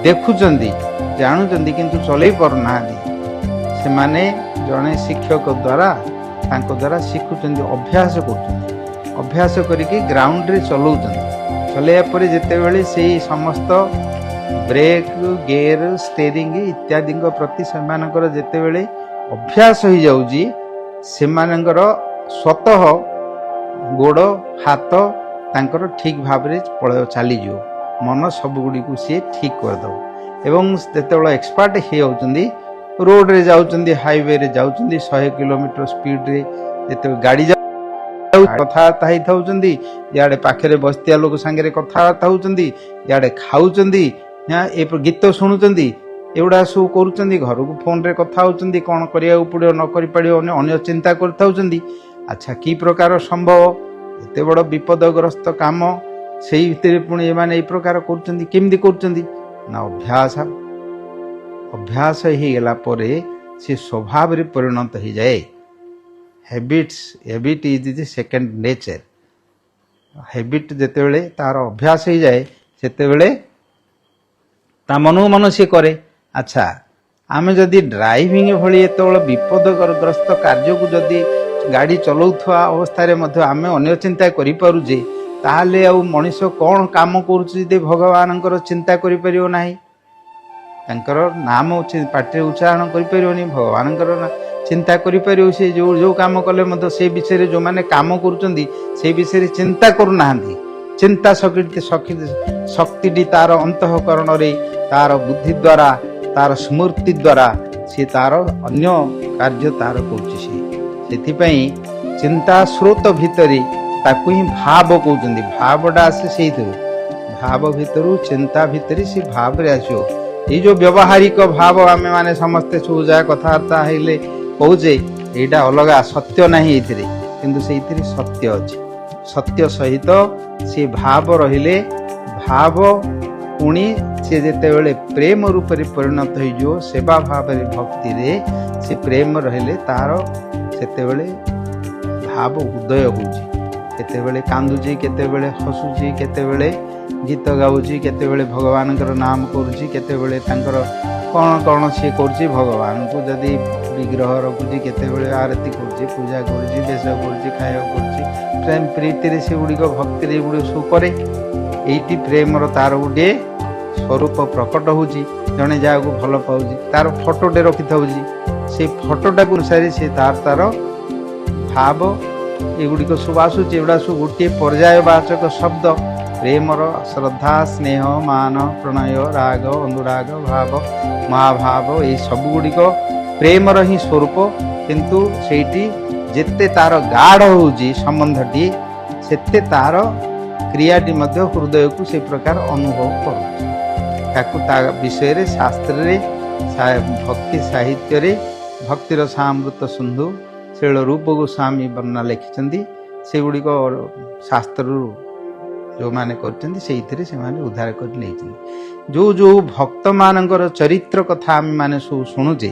देखुचंदी जानुचंदी किंतु चलै परना से माने जड़े शिक्षक द्वारा शिखुचंदी अभ्यास करके ग्राउंड रे चलाइया पर जितेबले से समस्त ब्रेक गियर स्टीयरिंग इत्यादि प्रति सेमानकर जितेबले अभ्यास हो जाउजी सेमानकर स्वतः गोड़ हाथ तांकर ठीक भाव में पलय चली मन सब गुड़ी को सी ठीक करदे एवं जितेबले एक्सपर्ट हो जाउचंदी रोड रे जाउचंदी हाईवे रे जाउचंदी 100 किलोमीटर स्पीड रे जेते गाड़ी कथबार्ता ही थाउचंदी याडे पाखे बसतिया लोक सांगे कथबार्ता होचंदी याडे खाउचंदी ए गीत शुणुचंदी एगुड़ा सब करुचंदी घर को फोन रे कथा होचंदी कौन करिया पड़ो न करि पड़ो अन्य चिंता करथाउचंदी। अच्छा की प्रकार संभव एते बड़ विपदग्रस्त काम सेही भितरे पुणी एमाने ए प्रकार करुचंदी केमदी करुचंदी ना अभ्यास ही गला परे से स्वभाव रे परिणत हो जाए। Habit is the second nature. Habit जेतेबेले तार अभ्यास हो जाए सेतेबेले ता मनु मन से करे। अच्छा आमे जदि ड्राइविंग भली एतबेले विपदग्रस्त कार्य को जदि गाड़ी चलाउथवा अवस्था मध्य आमे अन्य चिंता करि पारुजे ताहाले आ मनुष्य कौन काम करुछि जे भगवानकर चिंता करि परियो नाही तांकर नाम पाटे उच्चारण करि भगवान चिंता करि से जो काम कले से विषय जो माने काम करुचंदी से विषय चिंता करूना चिंता शक्ति तार अंतःकरण रे तार बुद्धि द्वारा तार स्मृति द्वारा से तार अन्य कार्य तार कर चिंता स्रोत भितरी ताकू ही भाव कहते भावटा आसे से भाव भितर चिंता भितर से भाव रे आसो ये जो व्यवहारिक भाव आम मैंने समस्ते सब जगह कथबार्ता हेले कौचे यहाँ अलग सत्य ना किंतु से सत्य अच्छे सत्य सहित से भाव रहिले भाव पुणी से जितेबले प्रेम रूप से परिणत हो सेवा भाव भक्ति रे से प्रेम रहिले तार सेतेबले भाव उदय होतेबले कांदुची केतेबले हसुची केतेबले गीत गाउची केतेबले भगवान नाम करुची केतेबले तांकर कौन कौन सी करुची भगवान को जदि विग्रह रखुची केतेबले आरती करुची पूजा करुची बेश करुची खाया करुची प्रेम प्रीति से गुड़िक भक्ति रे गुड़ी सब करे एटी प्रेमर तार गोटे स्वरूप प्रकट होची जड़े जहाँ को भल पाऊँ तार फोटोटे रखी था से फोटोटा को अनुसार से तार भाव एगुड़िक सब आसूँ एगुड़ा सब गोटे पर्यायवाचक शब्द प्रेमर श्रद्धा स्नेह मान प्रणय राग अनुराग भाव महाभाव ये सब गुड़िक प्रेमर ही स्वरूप किंतु सेठी जेते तार गाढ़ होची संबंधटी सेते तार क्रियाटी मध्य हृदय को से प्रकार अनुभव कर विषय रे शास्त्र रे भक्ति साहित्य रे भक्तिर सामृत सिंधु शैल रूप गोस्वामी वर्णना लिखिं से गुड़िक शास्त्र जो मैंने कर उद्धार कर जो जो भक्त मानकर चरित्र कथा आम मैंने सब शुणुचे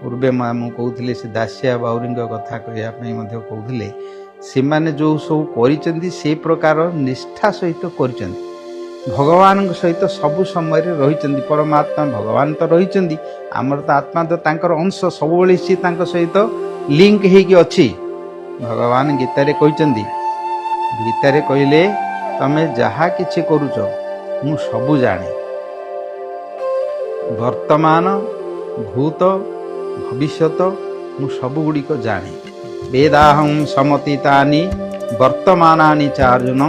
पूर्वे कहते से दासिया बाउरी कथा कहते कहते से माने जो सब कर से प्रकार निष्ठा सहित कर भगवान सहित सबु समय रही परमात्मा भगवान तो रही आमर तो आत्मा तो तांकर अंश सब सी सहित लिंक होगी अच्छी भगवान गीतारे कहते गीतारे कहले तमे जहा किछि करूच मु सबु जाने वर्तमान भूत भविष्यत मु सबु गुड़िक जाने वेदाहं समतीतानि वर्तमानानि च अर्जुन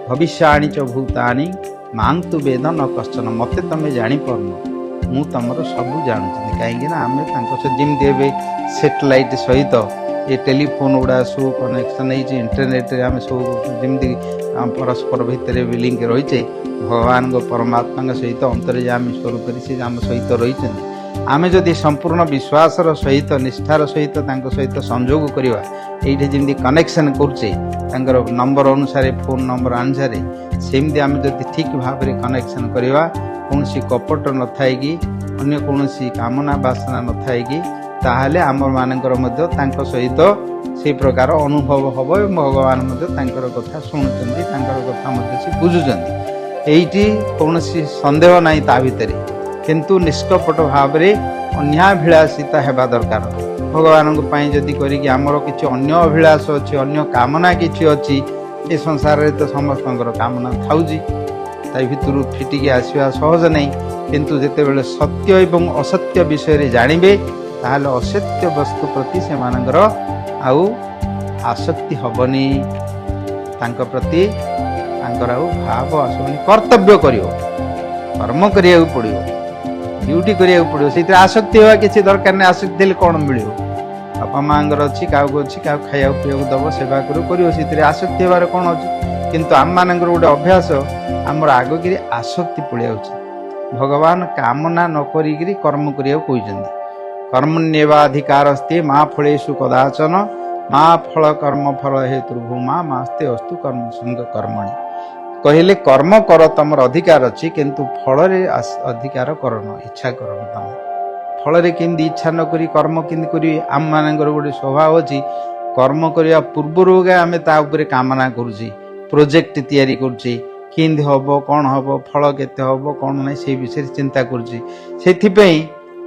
भविष्याणि च भूतानि मां तु वेद न कश्चन मते तमे जानी पारन मु तमर सबु जानुछी कहीं आम जमी ए सेटेलाइट सहित ये टेलीफोन गुड़ा सब कनेक्शन इंटरनेट आम सब जमी परस्पर भितर लिंक रही भगवान परमात्मा सहित अंतर्यामी स्वरूप से आम सहित रही आमे जदि संपूर्ण विश्वासर सहित निष्ठार सहित सहित संजोग करवा ये जमी कनेक्शन करुचे नंबर अनुसार फोन नंबर अनुसार सेमती आम जदि ठीक भाव में कनेक्शन करवा कौन कपट न थाई अन्य कौन कामना बासना न थाई ताहले आम मानकर सहित से प्रकार अनुभव हम और भगवान कथा शुणुंट कथा बुझुंट ये कौन सन्देह ना ता भितर किंतु निष्कपट भाव में अन्याभिलाषिता हेबा दरकार भगवान जदि करी आमर किसी अन्य अभिलाष अच्छी अन्य कामना किसी अच्छी ये संसार में तो समस्त कामना थाउजी भर फिटिकी आसवा सहज नहीं किंतु जिते बड़े सत्य एवं असत्य विषय जानवे ताहले असत्य वस्तु प्रति से मानकर आउ आसक्ति हबनी तांको प्रति तांकर आउ भाव आसबनी कर्तव्य करियो कर्म करिया पड़ो ड्यूटी करिया पड़ो से आसक्ति होगा किसी दरकार नहीं आसक्ति देले कौन मिल बापा माँ अच्छी क्या अच्छी क्या खाया पीवा दब सेवा कर आसक्ति होबार कौन अच्छे किंतु आम मान गोटे अभ्यास आमर आगक आसक्ति पड़िया भगवान कामना न करी कर्म करिया कहते कर्मण्येवाधिकारस्ते माँ फलेषु कदाचन माँ फल कर्म फल हेतुर्भूमा मास्ते अस्तु कर्म संग कर्मणि कहले कर्म कर तमर अधिकार अच्छी किंतु फल अधिकार करन इच्छा करन तम फल केमती इच्छा न करी कर्म केमती करी आम मान गोटे स्वभाव अच्छी कर्म करने पूर्वर आम ताऊपर कामना करुचे प्रोजेक्ट तैयारी करुचे केमती हम कौन हम फल केते हम कौन ना से विषय चिंता करुचे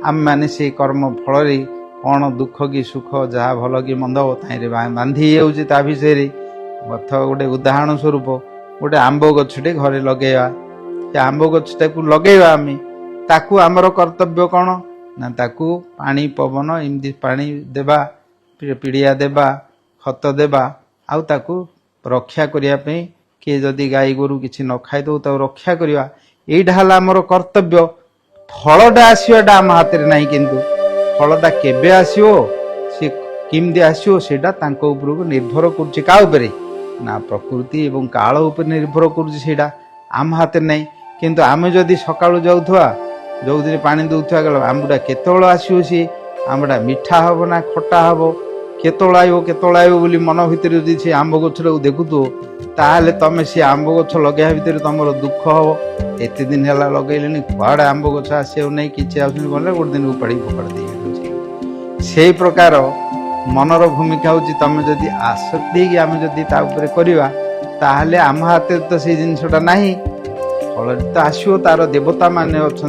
आम मैंने से कर्म फल कौन दुख कि सुख जहाँ भल कि मंद ताई बांधी जा विषय बथ गोटे उदाहरण स्वरूप गोटे आंब गछटे घरे लगेवा से आंब गछटा को लगेवा आम ताकू आमर कर्तव्य कौन ना ताकू पानी पवन एमती पानी देवा पीड़िया देवा खत देवा आउ ताकू रक्षा करने किए जदि गाई गोरु किसी न खाई दो रक्षा करवा यहाँ आमर कर्तव्य फलटा आसवाटा आम हाथ में ना किंतु फलटा केबे आसो सी केमती आसो सेटा उपरको निर्भर करुच्चे क्या उपरे ना प्रकृति एवं काल उपर निर्भर करुच्चे आम हाथ में ना किंतु आम जदि सकाळु जाऊथवा जो दिन पानी दौथवा गल आंबटा केतोल आसो सी आंबटा मीठा हम ना खटा हम केतोल आयो बोली मन भितर जदि से आंब गछटा देखुथो ताहले तमे से आंब गछ लगे भितर तुम दुख हम एत दिन है लगे कड़े आंब गछ आसो नहीं कि आसने गोटे दिन उपाड़ी फोपाड़ दे से प्रकार मनर भूमिका हूँ तुम जदि आसक्ति आम जदि करवा ताहले आम हाथ तो से जिनसटा ना फल तो आसो तार देवता माने अच्छा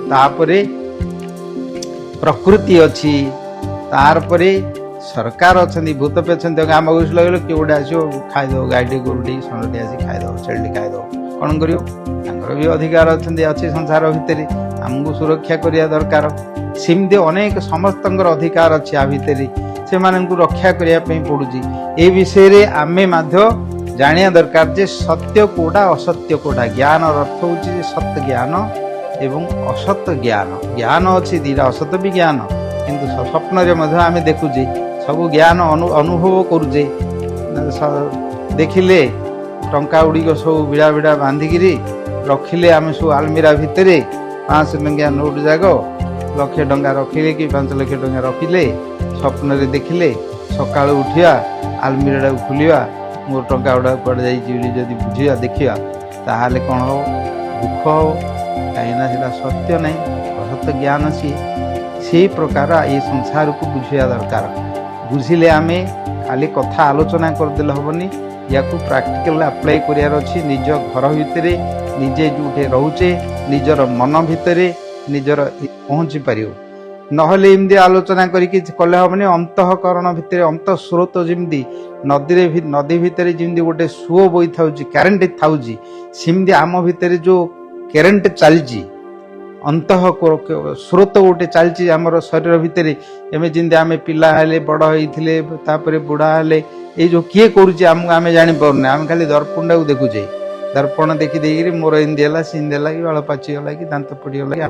तापरे प्रकृति अच्छी तार परे सरकार अच्छा भूत पे अच्छा आम गछ लगे किए गोटे आसो खाईद गाईटे गोरुटे षंडटे आसी खाईद छेलटे खाईद कौन कर भी अधिकार अच्छे संसार भितर आमको सुरक्षा करने दरकार सेमती अनेक समस्त अधिकार अच्छे आ भितर से रक्षा करने पड़ुची ए विषय आमे जानिया दरकार जे सत्य कोटा असत्य कोटा ज्ञान अर्थ हूँ सत्य ज्ञान एवं असत्य ज्ञान ज्ञान अच्छी दीटा असत भी ज्ञान किंतु स्वप्न आम देखुचे सब ज्ञान अनुभव करुचे देखिले टंका गुड़िक सब बिड़ा बिड़ा बांधिकी रखिले आम सब आलमीरा भितर 500 टंकिया नोट जाक लक्षे टंका रखिले कि 5 लाख टंका रखिले स्वप्न देखिले सका उठा आलमिरा खोलिया मोर टंका गुड़ा कड़े जाइए बुझा देखा ताहले कौन हो दुख हो कहीं सत्य नहीं बहुत ज्ञान सी से प्रकार ये संसार को बुझा दरकार बुझिले आम खाली कथा आलोचना करदेले हेनी या प्राक्टिकल अप्लाई करार अच्छी निज घर भितर निजे जो रोचे निजर मन भितर निजर पहुँची पार नहले एमती आलोचना करके कले हेनी अंतःकरण भितर अंत स्रोत जमी नदी भितर जमी गोटे सुओ बही था करेन्ट था सेमती आम भितर जो करेन्ट चलती अंत स्रोत गोटे चलती आमर शरीर भितर एवं जमी आम पिला हेले बड़ होते बुढ़ा हेले ये जो किए करुचे आम जापना आम खाली दर्पण को देखुचे दर्पण देखी मोर एमती है सींदेला कि बाल पाचिगला कि दांत पड़गला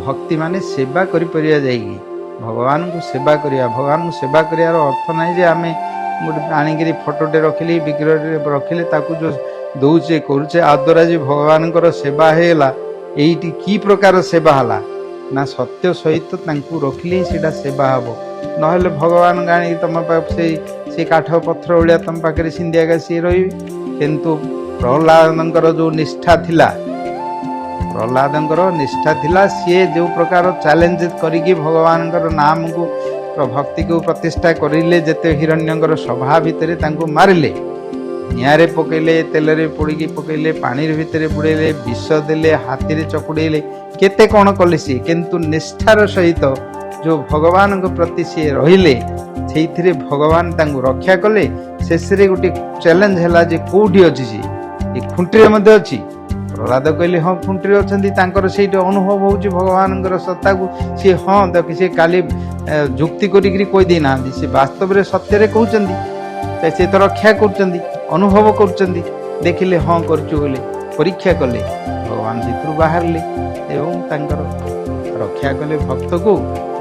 भक्ति माने सेवा करि भगवान को सेवा करिया भगवान को सेवा करार अर्थ ना जे आम गोटे आणिक फोटोटे रखिले विग्रह रखिले ताकू जो दौचे करुचे आ द्वारा जो भगवान सेवा होगा यही कि प्रकार सेवा है ना सत्य सहित रखिले सीटा सेवा हम ना भगवान गाणी तुम से काठ पत्थर भाया तुम पाखे सिंधिया सी रे किंतु प्रहलाद जो निष्ठा थिला प्रहलाद निष्ठा थिला सी जो प्रकार चैलेंज करी भगवान नाम को भक्ति को प्रतिष्ठा करें जिते हिरण्यर सभा भितर मारिले निआरे पकईले तेल पोड़ी पकईले पानी भितर बुड़ेले विष देले हाथी चकुड़ेले केते कौन कले सी किंतु निष्ठार सहित जो भगवान प्रति सी रहिले से भगवान रक्षा कले शेष गोटे चैलेंज है कौटी अच्छी सी ये खुंटी अच्छी प्रहलाद कहले हाँ खुंटी अच्छा से अनुभव हो भगवान सत्ता को सी हाँ देख सी काली जुक्ति करी ना सी वास्तव में सत्य कहते सी तो रक्षा कर अनुभव कर देखिले हाँ करें परीक्षा कले भगवान भर बाहर रक्षा कले भक्त को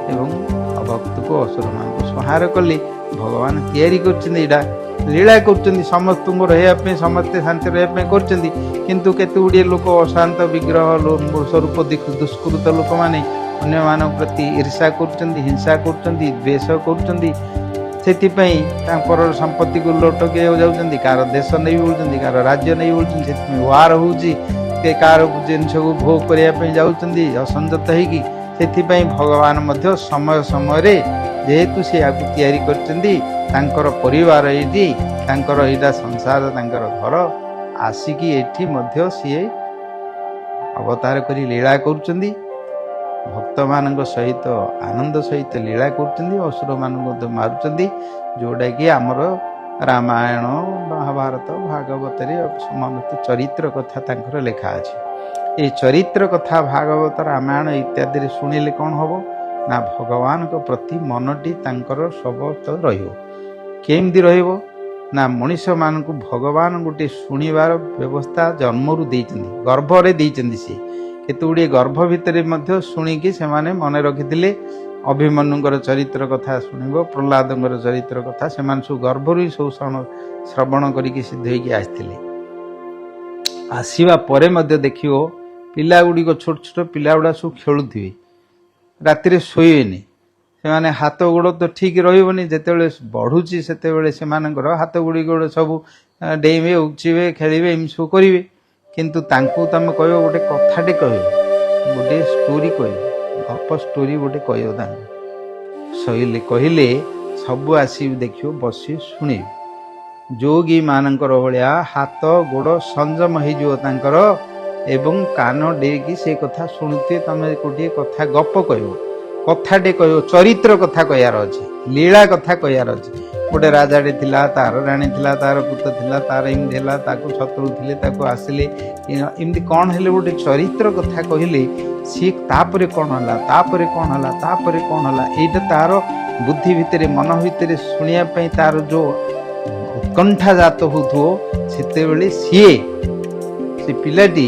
एवं अभक्त को असुर मान संहार कले भगवान तैयारी कर लीला कर समस्त रही समस्ते शांति रही किंतु केते गुड़िए लोक अशांत विग्रह स्वरूप दुष्कृत लोक मैंने अन्य मान प्रति ईर्षा कर हिंसा कर द्वेष कर संपत्ति को लोटके जाऊँच कार देश नहीं बोलते कार राज्य नहीं बोलते वार हो कार जिन को भोग करने जाऊँच असंजत होती भगवान मध्य समय समय जेहेतु से तैयारी कर परिवार ये संसार घर आसिकी एठी मध्य सी अवतार करी लीला कर भक्त मान सहित आनंद सहित लीला कर असुर मान मारुंच जोटा कि आमर रामायण महाभारत भागवत समस्त चरित्र कथा लेखा अच्छे ये चरित्र कथा भागवत रामायण इत्यादि शुणिले कौन हम ना भगवान को प्रति मनटी सबत रमती ना मनीष मान को भगवान गोटे शुणवार व्यवस्था जन्मरू गर्भरे सी केते गुड़िए गर्भ भितर शुणिकी से मन रखी अभिमन्युर चरित्र कथा शुणव प्रहलाद चरित्र कथा से सब गर्भर सब श्रवण करके सिद्ध होते आसवा देखियो पिला गुड़िक छोट छोट पिला गुड़ा सब खेलुवे राति शोएनि से हाथ गोड़ तो ठीक रही जिते बढ़ुची से हाथ गुड़ सब डेइबे उचिबे खेलिबे एम सब करेंगे किंतु तांकु तुम कह गोटे कथाटे कह गोटे स्टोरी कह गप स्टोरी गोटे कह शैले कहले सब आसी देखियो बसी शुणे जोगी मानकर भाया हाथ गोड़ संयम हो एवं कान डेकी से कथा शुणुथे तुम गोटे कथा गप कह कथाटे कह चरित्र कथा कहार अच्छे लीला कथा कहार अच्छे गोटे राजाटे थिला तार राणी थिला तार पुत थिला तार एमती है शत्रु थे आसिले एमती कौन है गोटे चरित्र कथा कहले सी तापर कौन है तापर कौन है तापर कौन है यहाँ तार बुद्धि भितर मन भितर शुणापी तार जो उत्कंठा जात हो सी से पिलाटी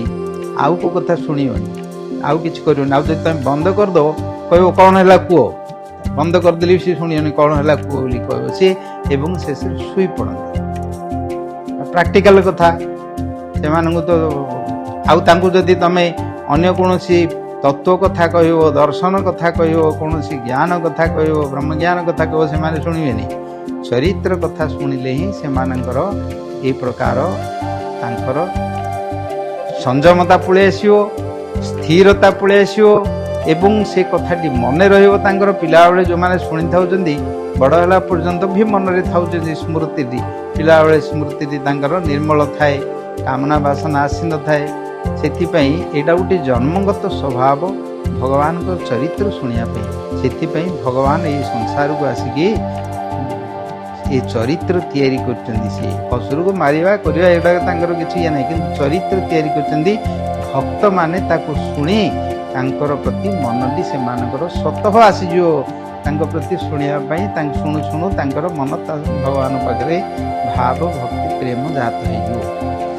आउ को कथा शुणवनी आउ कि तुम बंद करदेव कह कौन है कह बंद करदेली सी शुणी कौन है कह बोली कह सी एवं शेष शुई पड़ते प्राक्टिकल कथा से तो आउ जदि तुम अन्य कौन तत्व कथा कहब दर्शन कथा कहब कौन ज्ञान कथा कहब ब्रह्मज्ञान कथा कहब से शुणवे चरित्र कथा शुणिले ही से ये प्रकार तांकर संयमता पलि आसो स्थिरता पलि आसो एवं से कथाटी मन रही पिला बेले जो मैंने शुणी था बड़ है पर्यंत भी मन में था स्मृति पिला बेले स्मृति निर्मल थाए कामना बासना आसी न थाए से यहाँ गोटे जन्मगत स्वभाव भगवान को चरित्र शुणापी से भगवान ये संसार को आसिकी ये चरित्र तैयारी करछन्ती असुर को मारिबा करिबा एटा तांकर किछि या नै किंतु चरित्र तैयारी करछन्ती भक्त माने ताको सुनी तांकर प्रति मनटी से मानकर स्वतः आसीजो तांकर प्रति सुनिया पई तांक सुनु सुनु तांकर मन भगवान पाखरे भाव भक्ति प्रेम जात होइजो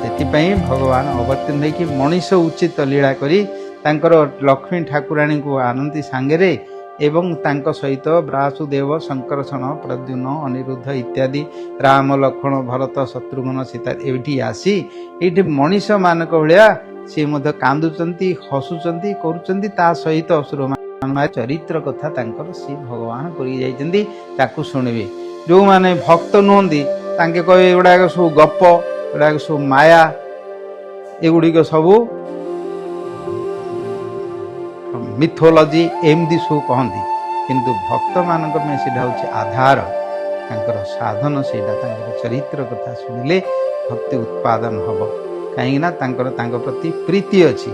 सेति पई भगवान अवतीर्ण कि मनीष उचित लीला करी तांकर लक्ष्मी ठाकुराणी को आनंदी सांगरे एवं तांको सहित वासुदेव शंकरषण प्रद्युम्न अनिरुद्ध इत्यादि राम लक्ष्मण भरत शत्रुघ्न सीता एठी आसी एठी मनीष मानक भलिया से मध्य कांदुचंती हसुचंती करूचंती ता सहित असुर मान चरित्र कथा तांकर से भगवान करी जाइचंती ताकू सुनिबे जो माने भक्त नुहंती तांके कहे एगुडा सब गप एगुडा सब माया एगुडी सब मिथोलॉजी एमती सब कहती किंतु भक्त मान आधार साधन से चरित्र कथा शुणिले भक्ति उत्पादन हम कहीं प्रति प्रीति अच्छी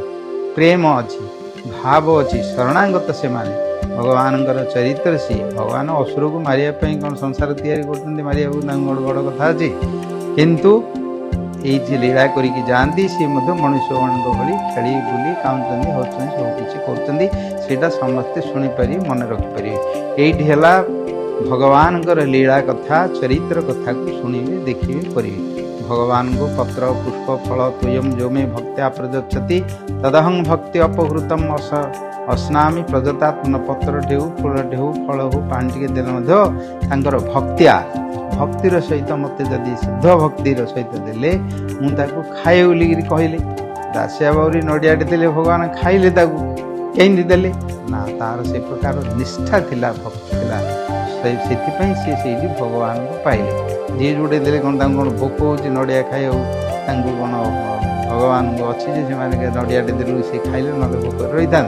प्रेम अच्छी भाव अच्छी शरणागत से माने भगवान चरित्र सी भगवान असुर को मारिया कौन संसार तैयारी कर मारिया बड़ कथा अच्छी किंतु ये लीला करिकी जाती सी मनुष्य मान भली खेली बुली काउंट होती सबकि कर समस्ते शुणिपारे मन रखिपारे ये भगवान लीला कथा चरित्र कथा को शुणिबे देखिए करेंगे भगवान को पत्र पुष्प फल तुयम जो में भक्त्या प्रदच्छति तदहं भक्ति अपहृतम अस्नामी प्रजतात्मन पत्र ढेउ फूल ढेउ फल हो पानी टे देर भक्त्या भक्तिर सहित मत जदि शुद्ध भक्तिर सहित देले मुझे खाए बोल कहले दासिया बाउरी नड़ियाटे देले भगवान खाइले कहीं देले ना तार से प्रकार निष्ठा थिला भक्ति थिला से भगवान को पाइले जी जोड़े देले कौन कौन भोक हो नड़िया खाई कौन भगवान को अच्छी नड़ियाटे देलु से खाइले ना भोक रही था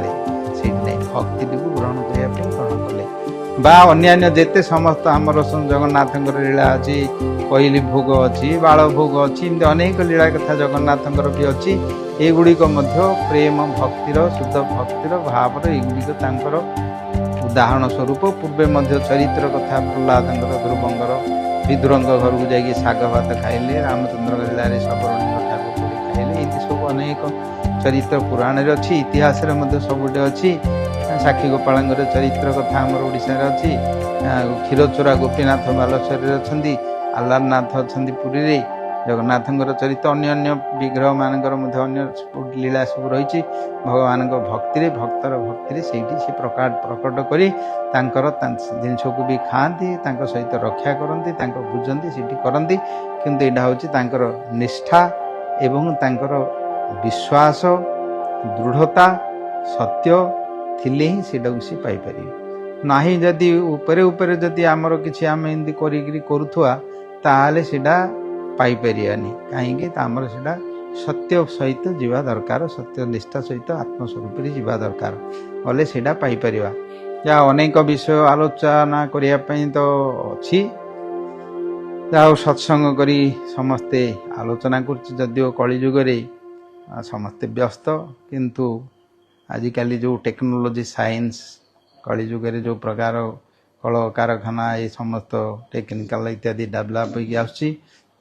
से भक्ति को ग्रहण करने ग्रहण कले बा अन्यान्य जेते समस्त आमर जगन्नाथ लीला अच्छी कोइली भोग अच्छी बाल भोग अच्छी अनेक लीला कथा जगन्नाथ भी अच्छी एगुड़िक प्रेम भक्तिर शुद्ध भक्तिर भावर एगुड़िक उदाहरण स्वरूप पूर्वे चरित्र कथा प्रहलाद ध्रुवंगर विदुरंग घर को जाकि शाग भात खाइले रामचंद्र लीला सबरणी ठाकुर खाइले ये सब अनेक चरित्र पुराण अच्छी इतिहास सबुटे अच्छी साक्षी गोपाल चरित्र कथा आमर ओडिशा अच्छी क्षीरचोरा गोपीनाथ बालेश्वर अच्छा आलारनाथ अच्छा पुरी जगन्नाथ चरित्र अन्य विग्रह मानकर अन्य लीला सब रही भगवान भक्ति भक्तर भक्ति से प्रकट करी जिनस को भी खाती सहित रक्षा करती बुझती से करती किंतु यहाँ हूँ निष्ठा एवं विश्वास दृढ़ता सत्य थिले ही से पाइपर ना जदि उपरे उपरे जदि आमर किसी आम एमती करुवा ताले सेटा पाइपारानी कहीं आमर से सत्य सहित जीवा दरकार सत्य निष्ठा सहित आत्मस्वरूप जीवा दरकार बोले से पाइपर या अनेक विषय आलोचना करने तो अच्छी सत्संग करी समस्ते आलोचना करियो कलिजुगे समस्ते व्यस्त किंतु आजिकल जो टेक्नोलोजी साइंस कलिजुगे जो प्रकार कल कारखाना ये समस्त टेक्निकल इत्यादि डेभलप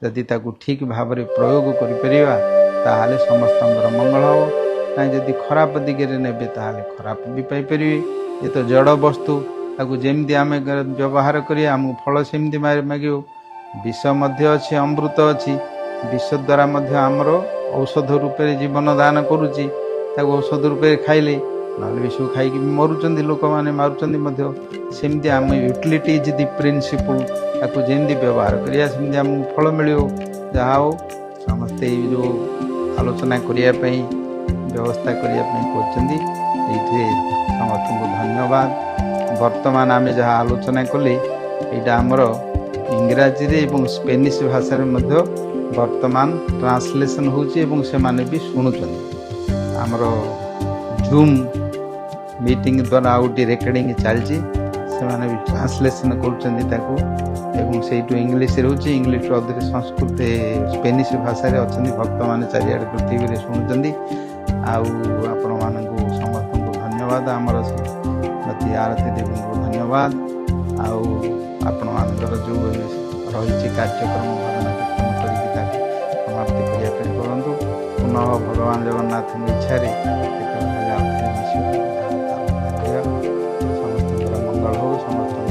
होदी ठीक भाव में प्रयोग कर समस्त मंगल हम कहीं जदि खराब दिगे ने खराब भी पाइपर ये तो जड़ वस्तु जमी आम व्यवहार करिया आम फल सेमती मागे विष अच्छी अमृत अच्छी विष द्वारा आमर औषध रूप जीवन दान करुच्ची औषध रूप खाइले ना विष खाई मरुंच लोक मैंने मार्च सेमती आम यूटिलिटी इज द प्रिंसिपल जमी व्यवहार करिया सेमती आम फल मिल जहा हो समस्ते जो आलोचना करने व्यवस्था करने ये समस्त को धन्यवाद। वर्तमान आम जहाँ आलोचना कले यहाँ आमर इंग्राजी रे एवं स्पेनिश भाषा वर्तमान ट्रांसलेशन होने भी शुणुं आमर जूम मीटिंग द्वारा आउट रेकर्डिंग चलती से भी ट्रांसलेशन कर इंग्लीश रोचे इंग्लीश अदर संस्कृत स्पेनिश भाषा अच्छा भक्त मैंने चारिआड पृथ्वी में शुणुं आपण मानक समस्त को धन्यवाद आमर श्रीमती आरती देवी को धन्यवाद आपण मानकर जो रही कार्यक्रम भजन कीर्तन करके समाप्ति करने करूँ पुनः भगवान जगन्नाथ इच्छा समस्त मंगल हो समस्त